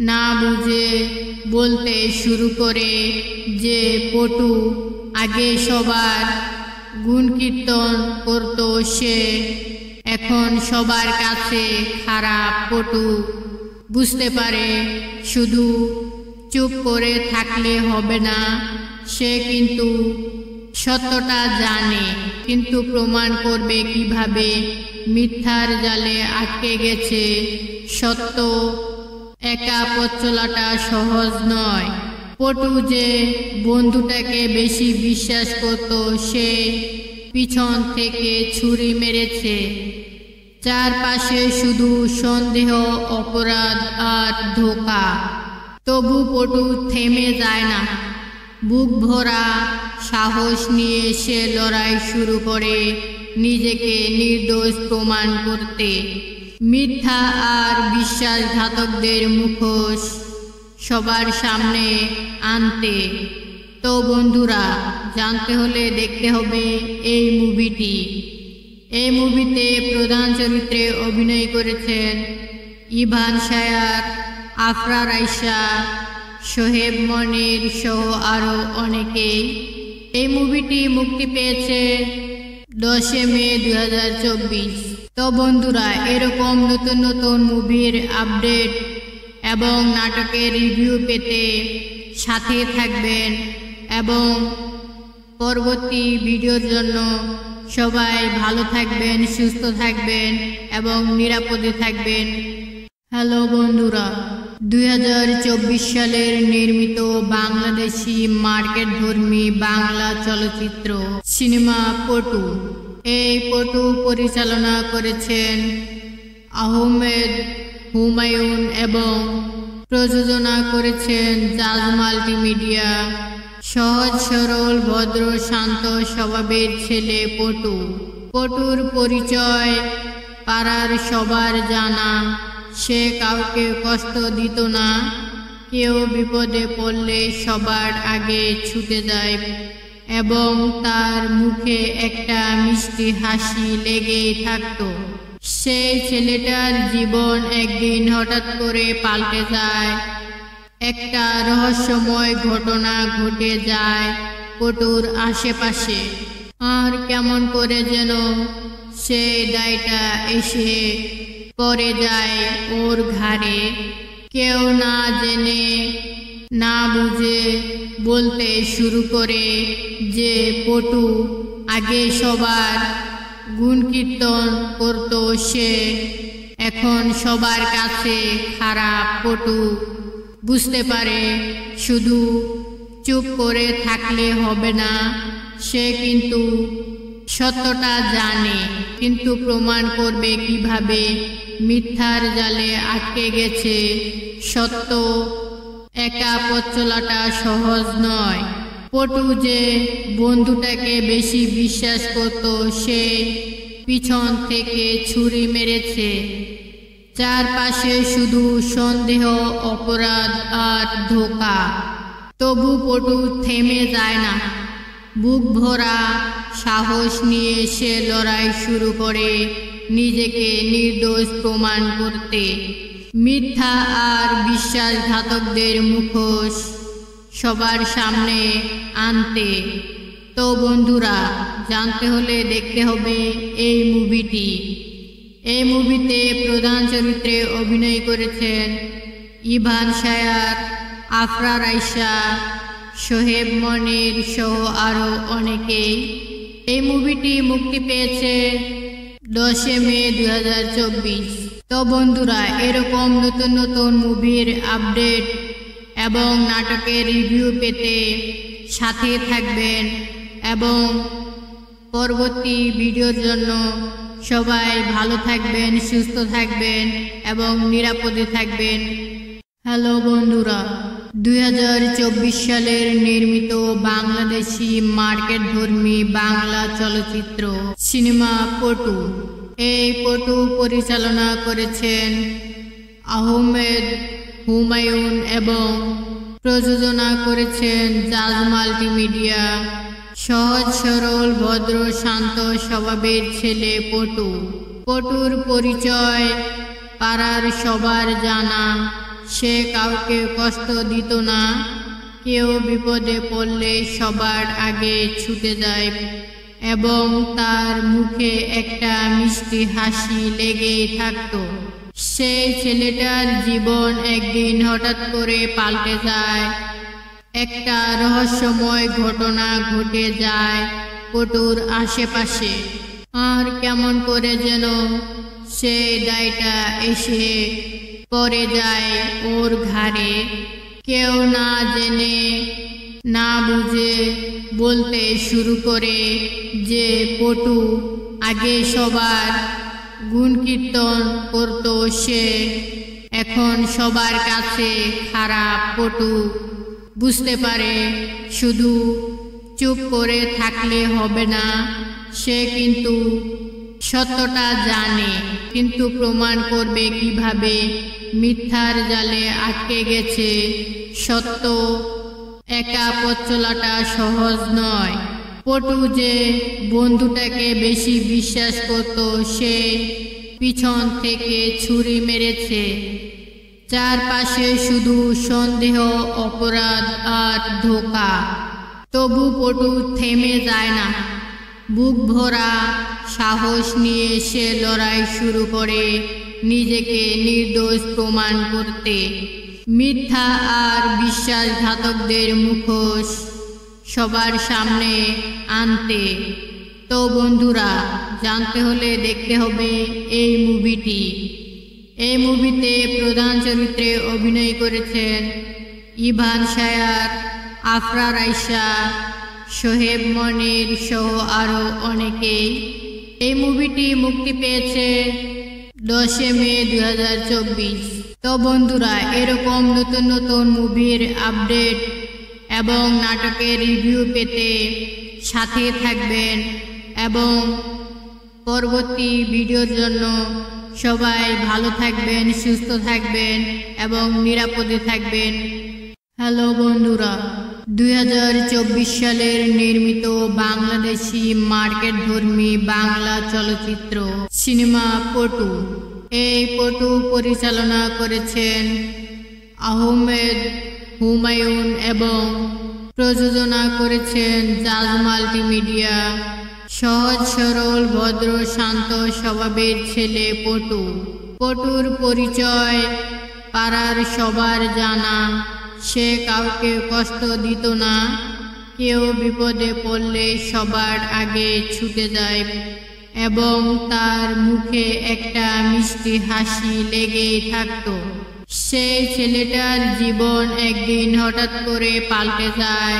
না বুঝে বলতে শুরু করে যে পটু আগে সবার গুণকীর্তন করত, সে এখন সবার কাছে খারাপ। পটু বুঝতে পারে শুধু চুপ করে থাকলে হবে না, সে কিন্তু সত্যটা জানে, কিন্তু প্রমাণ করবে কিভাবে মিথ্যার জালে আটকে গেছে। সত্য একা পথ চলাটা সহজ নয়। পটু যে বন্ধুটাকে বেশি বিশ্বাস করত, সে পিছন থেকে ছুরি মেরেছে। চারপাশে শুধু সন্দেহ, অপরাধ আর ধোঁকা। তবু পটু থেমে যায় না। বুক ভরা সাহস নিয়ে সে লড়াই শুরু করে নিজেকে নির্দোষ প্রমাণ করতে, মিথ্যা আর বিশ্বাসঘাতকদের মুখোশ সবার সামনে আনতে। তো বন্ধুরা, জানতে হলে দেখতে হবে এই মুভিটি। এই মুভিতে প্রধান চরিত্রে অভিনয় করেছেন ইভান শায়ার, আফরা রাইসা, সোহেব মনির সহ আরও অনেকেই। এই মুভিটি মুক্তি পেয়েছে 10 মে 2024। তো বন্ধুরা, এরকম নতুন নতুন মুভির আপডেট এবং নাটকের রিভিউ পেতে সাথে থাকবেন এবং পরবর্তী ভিডিওর জন্য সবাই ভালো থাকবেন, সুস্থ থাকবেন এবং নিরাপদে থাকবেন। হ্যালো বন্ধুরা, 2024 সালের নির্মিত বাংলাদেশি মার্কেটধর্মী বাংলা চলচ্চিত্র সিনেমা পটু। এই পটু পরিচালনা করেছেন আহমেদ হুমায়ুন এবং প্রযোজনা করেছেন জাজ মাল্টিমিডিয়া। সহজ সরল ভদ্র শান্ত স্বভাবের ছেলে পটু। পটুর পরিচয় পাড়ার সবার জানা। সে কাউকে কষ্ট দিত না, কেউ বিপদে পড়লে সবার আগে ছুটে যায় এবং তার মুখে একটা মিষ্টি হাসি লেগেই থাকত। সেই ছেলেটার জীবন একদিন হঠাৎ করে পাল্টে যায়। একটা রহস্যময় ঘটনা ঘটে যায় পটুর আশেপাশে। আর কেমন করে যেন সেই দায়টা এসে পড়ে যায় ওর ঘাড়ে। কেউ না জেনে না বুঝে বলতে শুরু করে যে পটু আগে সবার গুণকীর্তন করত, সে এখন সবার কাছে খারাপ। পটু বুঝতে পারে শুধু চুপ করে থাকলে হবে না, সে কিন্তু সত্যটা জানে, কিন্তু প্রমাণ করবে কিভাবে। মিথ্যার জালে আটকে গেছে সত্য, একা পথ চলাটা সহজ নয়। পটু যে বন্ধুটাকে বেশি বিশ্বাস করত, সে পিছন থেকে ছুরি মেরেছে। চারপাশে শুধু সন্দেহ, অপরাধ আর ধোঁকা। তবু পটু থেমে যায় না। বুক ভরা সাহস নিয়ে সে লড়াই শুরু করে নিজেকে নির্দোষ প্রমাণ করতে, মিথ্যা আর বিশ্বাসঘাতকদের মুখোশ সবার সামনে আনতে। তো বন্ধুরা, জানতে হলে দেখতে হবে এই মুভিটি। এই মুভিতে প্রধান চরিত্রে অভিনয় করেছেন ইভান শায়ার, আফরার আয়শা, সোহেব মনির সহ আরও অনেকেই। এই মুভিটি মুক্তি পেয়েছে 10 মে 2024। তো বন্ধুরা, এরকম নতুন নতুন মুভির আপডেট এবং নাটকের রিভিউ পেতে সাথে থাকবেন এবং পরবর্তী ভিডিওর জন্য সবাই ভালো থাকবেন, সুস্থ থাকবেন এবং নিরাপদে থাকবেন। হ্যালো বন্ধুরা, 2024 সালের নির্মিত বাংলাদেশি মার্কেটধর্মী বাংলা চলচ্চিত্র সিনেমা পটু। এই পটু পরিচালনা করেছেন আহমেদ হুমায়ুন এবং প্রযোজনা করেছেন জাজ মাল্টিমিডিয়া। সহজ সরল ভদ্র শান্ত স্বভাবের ছেলে পটু। পটুর পরিচয় পাড়ার সবার জানা। সে কাউকে কষ্ট দিত না, কেউ বিপদে পড়লে সবার আগে ছুটে যায় এবং তার মুখে একটা মিষ্টি হাসি লেগেই থাকত। সেই ছেলেটার জীবন একদিন হঠাৎ করে পাল্টে যায়। একটা রহস্যময় ঘটনা ঘটে যায় পটুর আশেপাশে। আর কেমন করে যেন সেই দায়টা এসে পড়ে যায় ওর ঘাড়ে। কেউ না জেনে না বুঝে বলতে শুরু করে যে পটু আগে সবার গুণকীর্তন করত, সে এখন সবার কাছে খারাপ। পটু বুঝতে পারে শুধু চুপ করে থাকলে হবে না, সে কিন্তু সত্যটা জানে, কিন্তু প্রমাণ করবে কিভাবে। মিথ্যার জালে আটকে গেছে সত্য, একা পথ চলাটা সহজ নয়। পটু যে বন্ধুটাকে বেশি বিশ্বাস করত, সে পিছন থেকে ছুরি মেরেছে। চারপাশে শুধু সন্দেহ, অপরাধ আর ধোঁকা। তবু পটু থেমে যায় না। বুক ভরা সাহস নিয়ে সে লড়াই শুরু করে নিজেকে নির্দোষ প্রমাণ করতে, মিথ্যা আর বিশ্বাসঘাতকদের মুখোশ সবার সামনে আনতে। তো বন্ধুরা, জানতে হলে দেখতে হবে এই মুভিটি। এই মুভিতে প্রধান চরিত্রে অভিনয় করেছেন ইভান শায়ার, আফরার আয়শা, সোহেব মনির সহ আরও অনেকেই। এই মুভিটি মুক্তি পেয়েছে 10 মে 2024। তো বন্ধুরা, এরকম নতুন নতুন মুভির আপডেট এবং নাটকের রিভিউ পেতে সাথে থাকবেন এবং পরবর্তী ভিডিওর জন্য সবাই ভালো থাকবেন, সুস্থ থাকবেন এবং নিরাপদে থাকবেন। হ্যালো বন্ধুরা, 2024 সালের নির্মিত বাংলাদেশি মার্কেটধর্মী বাংলা চলচ্চিত্র সিনেমা পটু। এই পটু পরিচালনা করেছেন আহমেদ হুমায়ুন এবং প্রযোজনা করেছেন জাজ মাল্টিমিডিয়া। সহজ সরল ভদ্র শান্ত স্বভাবের ছেলে পটু। পটুর পরিচয় পাড়ার সবার জানা। সে কাউকে কষ্ট দিত না। কেউ বিপদে পড়লে সবার আগে ছুটে যায় এবং তার মুখে একটা মিষ্টি হাসি লেগেই থাকত। সেই ছেলেটার জীবন একদিন হঠাৎ করে পাল্টে যায়।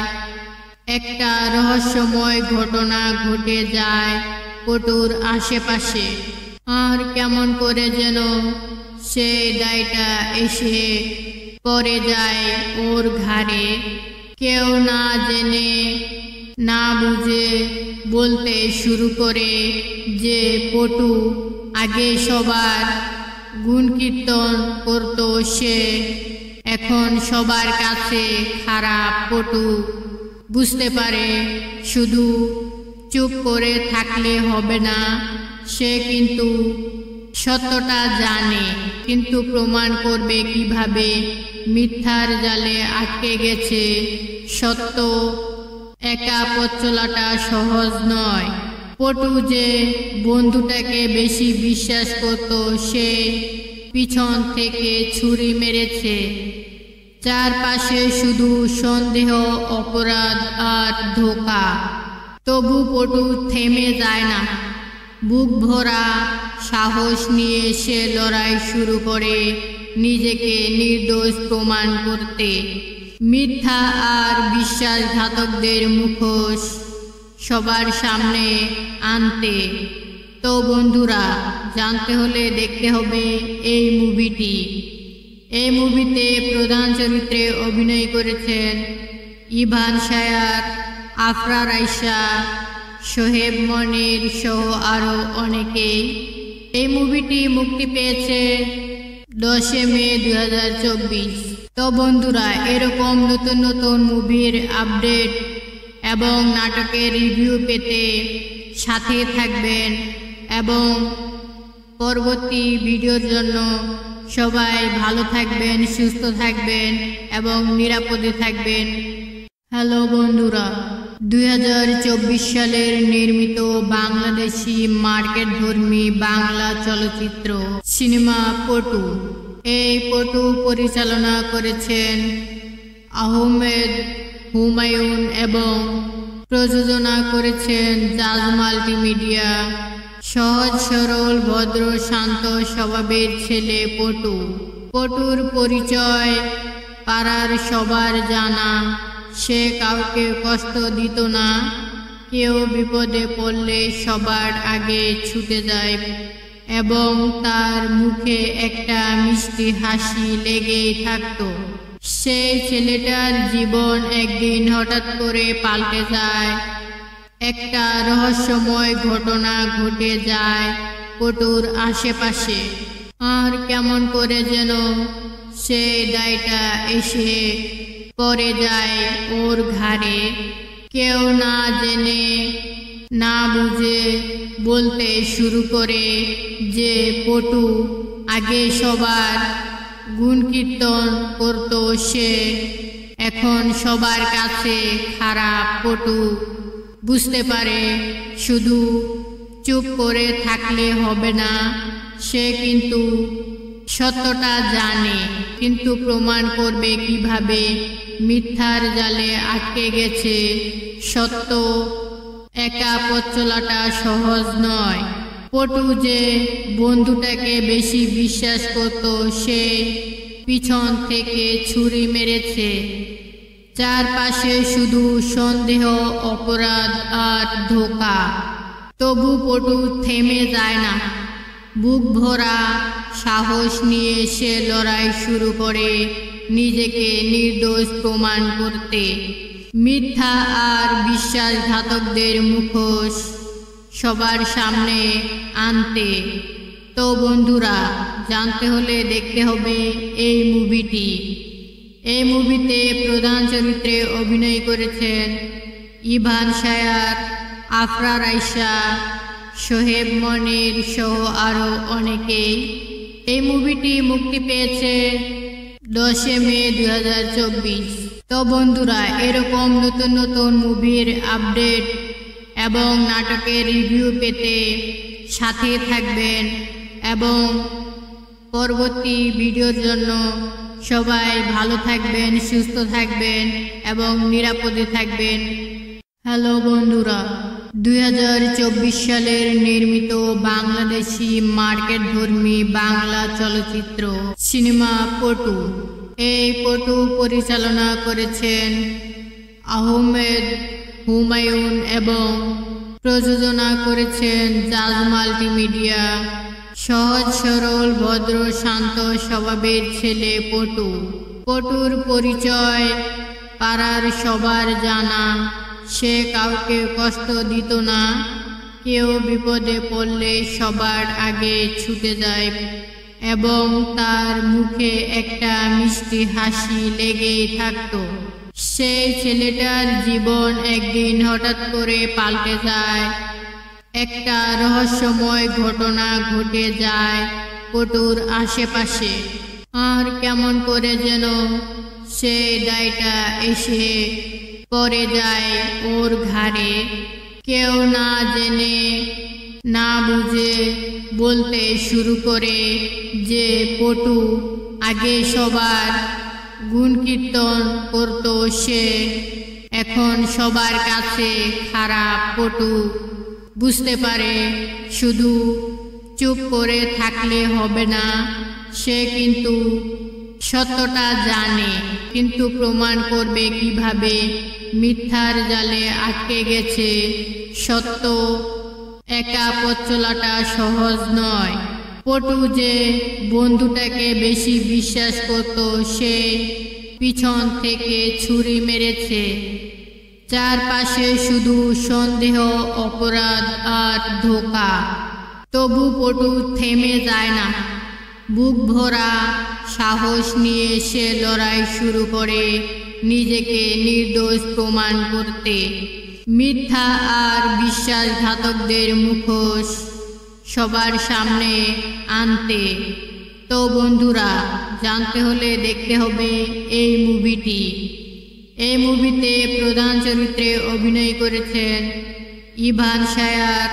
একটা রহস্যময় ঘটনা ঘটে যায় পটুর আশেপাশে। আর কেমন করে যেন সেই দায়টা এসে পড়ে যায় ওর ঘাড়ে। কেউ না জেনে না বুঝে বলতে শুরু করে যে পটু আগে সবার গুণকীর্তন করত, সে এখন সবার কাছে খারাপ। পটু বুঝতে পারে শুধু চুপ করে থাকলে হবে না। সে কিন্তু সত্যটা জানে, কিন্তু প্রমাণ করবে কিভাবে? মিথ্যার জালে আটকে গেছে সত্য। একা পথ চলাটা সহজ নয়। পটু যে বন্ধুটাকে বেশি বিশ্বাস করত, সে পিছন থেকে ছুরি মেরেছে। চারপাশে শুধু সন্দেহ, অপরাধ আর ধোঁকা। তবু পটু থেমে যায় না। বুক ভরা সাহস নিয়ে সে লড়াই শুরু করে নিজেকে নির্দোষ প্রমাণ করতে। মিথ্যা আর বিশ্বাসঘাতকদের মুখোশ সবার সামনে আনতে। তো বন্ধুরা, জানতে হলে দেখতে হবে এই মুভিটি। এই মুভিতে প্রধান চরিত্রে অভিনয় করেছেন ইভান শায়ার, আফরার আয়শা, সোহেব মনির সহ আরও অনেকেই। এই মুভিটি মুক্তি পেয়েছে 10 মে 2024। তো বন্ধুরা, এরকম নতুন নতুন মুভির আপডেট এবং নাটকের রিভিউ পেতে সাথে থাকবেন এবং পরবর্তী ভিডিওর জন্য সবাই ভালো থাকবেন, সুস্থ থাকবেন এবং নিরাপদে থাকবেন। হ্যালো বন্ধুরা, 2024 সালের নির্মিত বাংলাদেশি মার্কেটধর্মী বাংলা চলচ্চিত্র সিনেমা পটু। এই পটু পরিচালনা করেছেন আহমেদ হুমায়ুন এবং প্রযোজনা করেছেন জাজ মাল্টিমিডিয়া। সহজ সরল ভদ্র শান্ত স্বভাবের ছেলে পটু। পটুর পরিচয় পাড়ার সবার জানা। সে কাউকে কষ্ট দিত না। কেউ বিপদে পড়লে সবার আগে ছুটে যায় এবং তার মুখে একটা মিষ্টি হাসি লেগেই থাকত। সেই ছেলেটার জীবন একদিন হঠাৎ করে পাল্টে যায়। একটা রহস্যময় ঘটনা ঘটে যায় পটুর আশেপাশে। আর কেমন করে যেন সেই দায়টা এসে পড়ে যায় ওর ঘাড়ে। কেউ না জেনে না বুঝে বলতে শুরু করে যে পটু আগে সবার গুণকীর্তন করত, সে এখন সবার কাছে খারাপ। পটু বুঝতে পারে শুধু চুপ করে থাকলে হবে না। সে কিন্তু সত্যটা জানে, কিন্তু প্রমাণ করবে কিভাবে? মিথ্যার জালে আটকে গেছে সত্য। একা পথ চলাটা সহজ নয়। পটু যে বন্ধুটাকে বেশি বিশ্বাস করত, সে পিছন থেকে ছুরি মেরেছে। চারপাশে শুধু সন্দেহ, অপরাধ আর ধোঁকা। তবু পটু থেমে যায় না। বুক ভরা সাহস নিয়ে সে লড়াই শুরু করে নিজেকে নির্দোষ প্রমাণ করতে। মিথ্যা আর বিশ্বাসঘাতকদের মুখোশ সবার সামনে আনতে। তো বন্ধুরা, জানতে হলে দেখতে হবে এই মুভিটি। এই মুভিতে প্রধান চরিত্রে অভিনয় করেছেন ইভান শায়ার, আফরার আয়শা, সোহেব মনির সহ আরও অনেকেই। এই মুভিটি মুক্তি পেয়েছে 10 মে 2024। তো বন্ধুরা, এরকম নতুন নতুন মুভির আপডেট এবং নাটকের রিভিউ পেতে সাথে থাকবেন এবং পরবর্তী ভিডিওর জন্য সবাই ভালো থাকবেন, সুস্থ থাকবেন এবং নিরাপদে থাকবেন। হ্যালো বন্ধুরা, 2024 সালের নির্মিত বাংলাদেশি মার্কেটধর্মী বাংলা চলচ্চিত্র সিনেমা পটু। এই পটু পরিচালনা করেছেন আহমেদ হুমায়ুন এবং প্রযোজনা করেছেন জাজ মাল্টিমিডিয়া। সহজ সরল ভদ্র শান্ত স্বভাবের ছেলে পটু। পটুর পরিচয় পাড়ার সবার জানা। সে কাউকে কষ্ট দিত না, কেউ বিপদে পড়লে সবার আগে ছুটে যায় এবং তার মুখে একটা মিষ্টি হাসি লেগেই থাকত। সেই ছেলেটার জীবন একদিন হঠাৎ করে পাল্টে যায়। একটা রহস্যময় ঘটনা ঘটে যায় পটুর আশেপাশে। আর কেমন করে যেন সেই দায়টা এসে পড়ে যায় ওর ঘাড়ে। কেউ না জেনে না বুঝে বলতে শুরু করে যে পটু আগে সবার গুণ কীর্তন করত, সে এখন সবার কাছে খারাপ। পটু বুঝতে পারে শুধু চুপ করে থাকলে হবে না। সে কিন্তু সত্যটা জানে, কিন্তু প্রমাণ করবে কিভাবে? মিথ্যার জালে আটকে গেছে সত্য। একা পথ চলাটা সহজ নয়। পটু যে বন্ধুটাকে বেশি বিশ্বাস করত, সে পিছন থেকে ছুরি মেরেছে। চারপাশে শুধু সন্দেহ, অপরাধ আর ধোঁকা। তবু পটু থেমে যায় না। বুক ভরা সাহস নিয়ে সে লড়াই শুরু করে নিজেকে নির্দোষ প্রমাণ করতে, মিথ্যা আর বিশ্বাসঘাতকদের মুখোশ সবার সামনে আনতে। তো বন্ধুরা, জানতে হলে দেখতে হবে এই মুভিটি। এই মুভিতে প্রধান চরিত্রে অভিনয় করেছেন ইভান শায়ার,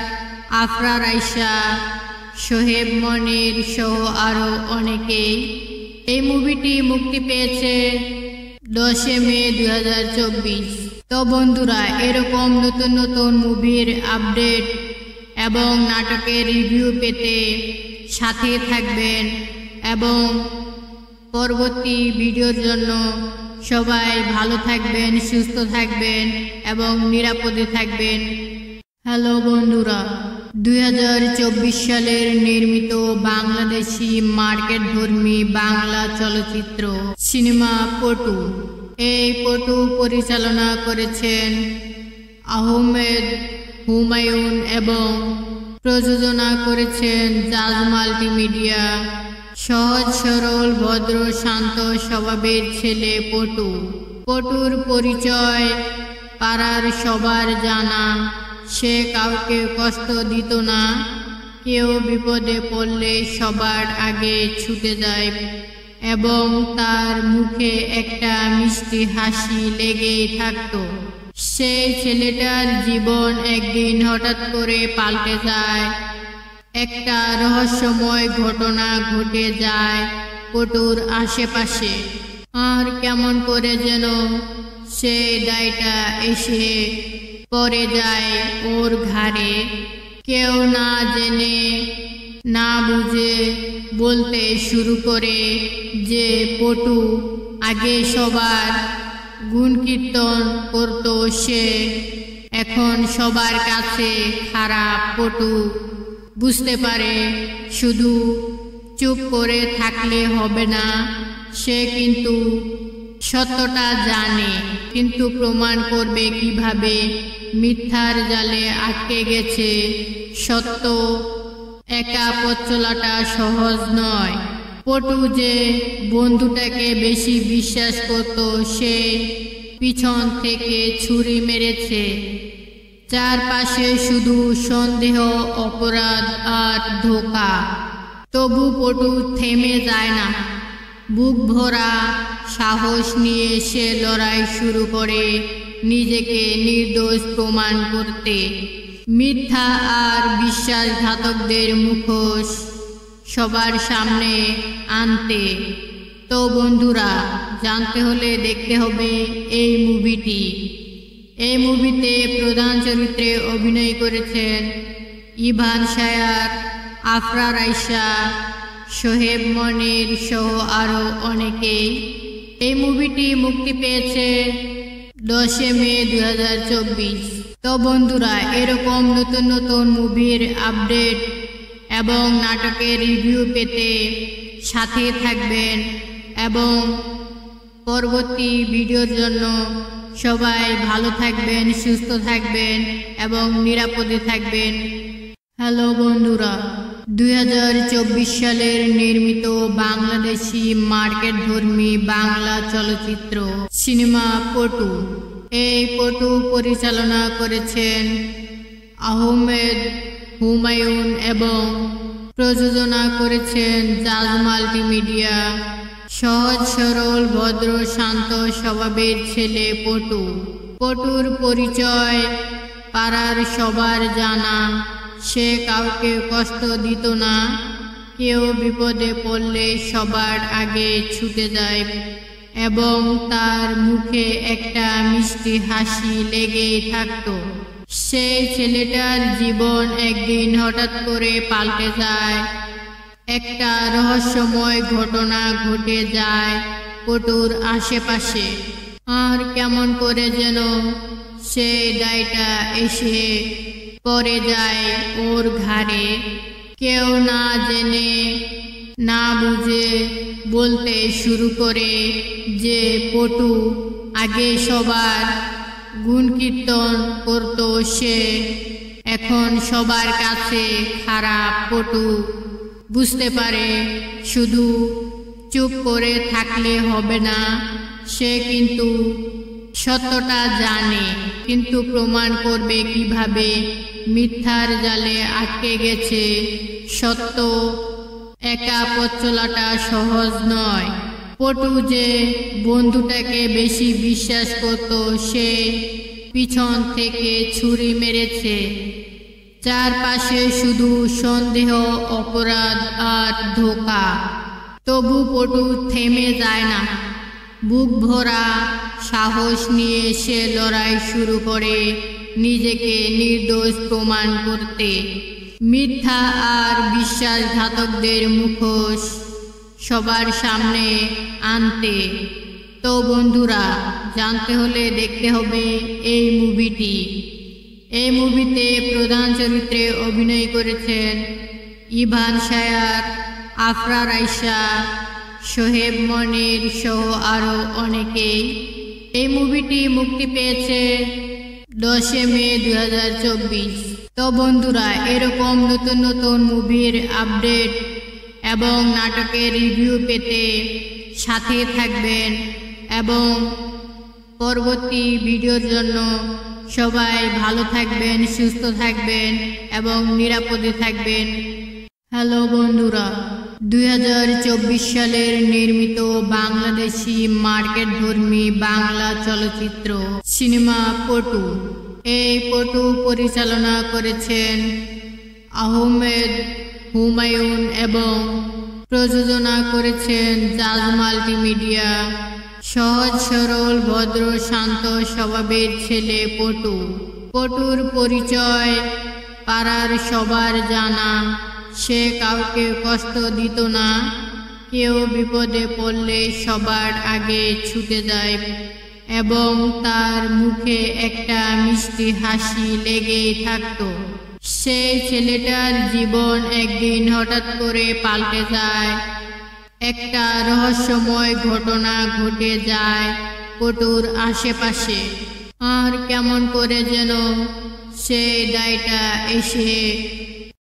আফরা রাইসা, সোহেব মনির সহ আরও অনেকেই। এই মুভিটি মুক্তি পেয়েছে 10 মে 2024। তো বন্ধুরা, এরকম নতুন নতুন মুভির আপডেট এবং নাটকের রিভিউ পেতে সাথে থাকবেন এবং পরবর্তী ভিডিওর জন্য সবাই ভালো থাকবেন, সুস্থ থাকবেন এবং নিরাপদে থাকবেন। হ্যালো বন্ধুরা, 2024 সালের নির্মিত বাংলাদেশি মার্কেটধর্মী বাংলা চলচ্চিত্র সিনেমা পটু। এই পটু পরিচালনা করেছেন আহমেদ হুমায়ুন এবং প্রযোজনা করেছেন জাজ মাল্টিমিডিয়া। সহজ সরল ভদ্র শান্ত স্বভাবের ছেলে পটু। পটুর পরিচয় পাড়ার সবার জানা। সে কাউকে কষ্ট দিত না, কেউ বিপদে পড়লে সবার আগে ছুটে যায় এবং তার মুখে একটা মিষ্টি হাসি লেগেই থাকত। সেই ছেলেটার জীবন একদিন হঠাৎ করে পাল্টে যায়। একটা রহস্যময় ঘটনা ঘটে যায় পটুর আশেপাশে। আর কেমন করে যেন সেই দায়টা এসে পড়ে যায় ওর ঘাড়ে। কেউ না জেনে না বুঝে বলতে শুরু করে যে পটু আগে সবার গুণ কীর্তন করত, সে এখন সবার কাছে খারাপ। পটু বুঝতে পারে শুধু চুপ করে থাকলে হবে না। সে কিন্তু সত্যটা জানে, কিন্তু প্রমাণ করবে কিভাবে? মিথ্যার জালে আটকে গেছে সত্য। একা পথ চলাটা সহজ নয়। পটু যে বন্ধুটাকে বেশি বিশ্বাস করত, সে পিছন থেকে ছুরি মেরেছে। চারপাশে শুধু সন্দেহ, অপরাধ আর ধোঁকা। তবু পটু থেমে যায় না। বুক ভরা সাহস নিয়ে সে লড়াই শুরু করে নিজেকে নির্দোষ প্রমাণ করতে, মিথ্যা আর বিশ্বাসঘাতকদের মুখোশ সবার সামনে আনতে। তো বন্ধুরা, জানতে হলে দেখতে হবে এই মুভিটি। এই মুভিতে প্রধান চরিত্রে অভিনয় করেছেন ইভান শায়ার, আফরার আয়শা, সোহেব মনির সহ আরও অনেকেই। এই মুভিটি মুক্তি পেয়েছে 10 মে 2024। তো বন্ধুরা, এরকম নতুন নতুন মুভির আপডেট এবং নাটকের রিভিউ পেতে সাথে থাকবেন এবং পরবর্তী ভিডিওর জন্য সবাই ভালো থাকবেন, সুস্থ থাকবেন এবং নিরাপদে থাকবেন। হ্যালো বন্ধুরা, 2024 সালের নির্মিত বাংলাদেশি মার্কেটধর্মী বাংলা চলচ্চিত্র সিনেমা পটু। এই পটু পরিচালনা করেছেন আহমেদ হুমায়ুন এবং প্রযোজনা করেছেন জাজ মাল্টিমিডিয়া। সহজ সরল ভদ্র শান্ত স্বভাবের ছেলে পটু। পটুর পরিচয় পাড়ার সবার জানা। সে কাউকে কষ্ট দিত না। কেউ বিপদে পড়লে সবার আগে ছুটে যায় এবং তার মুখে একটা মিষ্টি হাসি লেগেই থাকত। সেই ছেলেটার জীবন একদিন হঠাৎ করে পাল্টে যায়। একটা রহস্যময় ঘটনা ঘটে যায় পটুর আশেপাশে। আর কেমন করে যেন সেই দায়টা এসে পড়ে যায় ওর ঘাড়ে। কেউ না জেনে না বুঝে বলতে শুরু করে যে পটু আগে সবার গুণকীর্তন করত, সে এখন সবার কাছে খারাপ। পটু বুঝতে পারে শুধু চুপ করে থাকলে হবে না। সে কিন্তু সত্যটা জানে, কিন্তু প্রমাণ করবে কিভাবে? মিথ্যার জালে আটকে গেছে সত্য। একা পথ চলাটা সহজ নয়। পটু যে বন্ধুটাকে বেশি বিশ্বাস করত, সে পিছন থেকে ছুরি মেরেছে। চারপাশে শুধু সন্দেহ, অপরাধ আর ধোঁকা। তবু পটু থেমে যায় না। বুক ভরা সাহস নিয়ে সে লড়াই শুরু করে নিজেকে নির্দোষ প্রমাণ করতে, মিথ্যা আর বিশ্বাসঘাতকদের মুখোশ সবার সামনে আনতে। তো বন্ধুরা, জানতে হলে দেখতে হবে এই মুভিটি। এই মুভিতে প্রধান চরিত্রে অভিনয় করেছেন ইভান শায়ার, আফরার আয়শা, সোহেব মনির সহ আরও অনেকেই। এই মুভিটি মুক্তি পেয়েছে 10 মে 2024। তো বন্ধুরা, এরকম নতুন নতুন মুভির আপডেট এবং নাটকের রিভিউ পেতে সাথে থাকবেন এবং পরবর্তী ভিডিওর জন্য সবাই ভালো থাকবেন, সুস্থ থাকবেন এবং নিরাপদে থাকবেন। হ্যালো বন্ধুরা, 2024 সালের নির্মিত বাংলাদেশি মার্কেটধর্মী বাংলা চলচ্চিত্র সিনেমা পটু। এই পটু পরিচালনা করেছেন আহমেদ হুমায়ুন এবং প্রযোজনা করেছেন জাজ মাল্টিমিডিয়া। সহজ সরল ভদ্র শান্ত স্বভাবের ছেলে পটু। পটুর পরিচয় পাড়ার সবার জানা। সে কাউকে কষ্ট দিত না। কেউ বিপদে পড়লে সবার আগে ছুটে যায় এবং তার মুখে একটা মিষ্টি হাসি লেগেই থাকত। সেই ছেলেটার জীবন একদিন হঠাৎ করে পাল্টে যায়। একটা রহস্যময় ঘটনা ঘটে যায় পটুর আশেপাশে। আর কেমন করে যেন সেই দায়টা এসে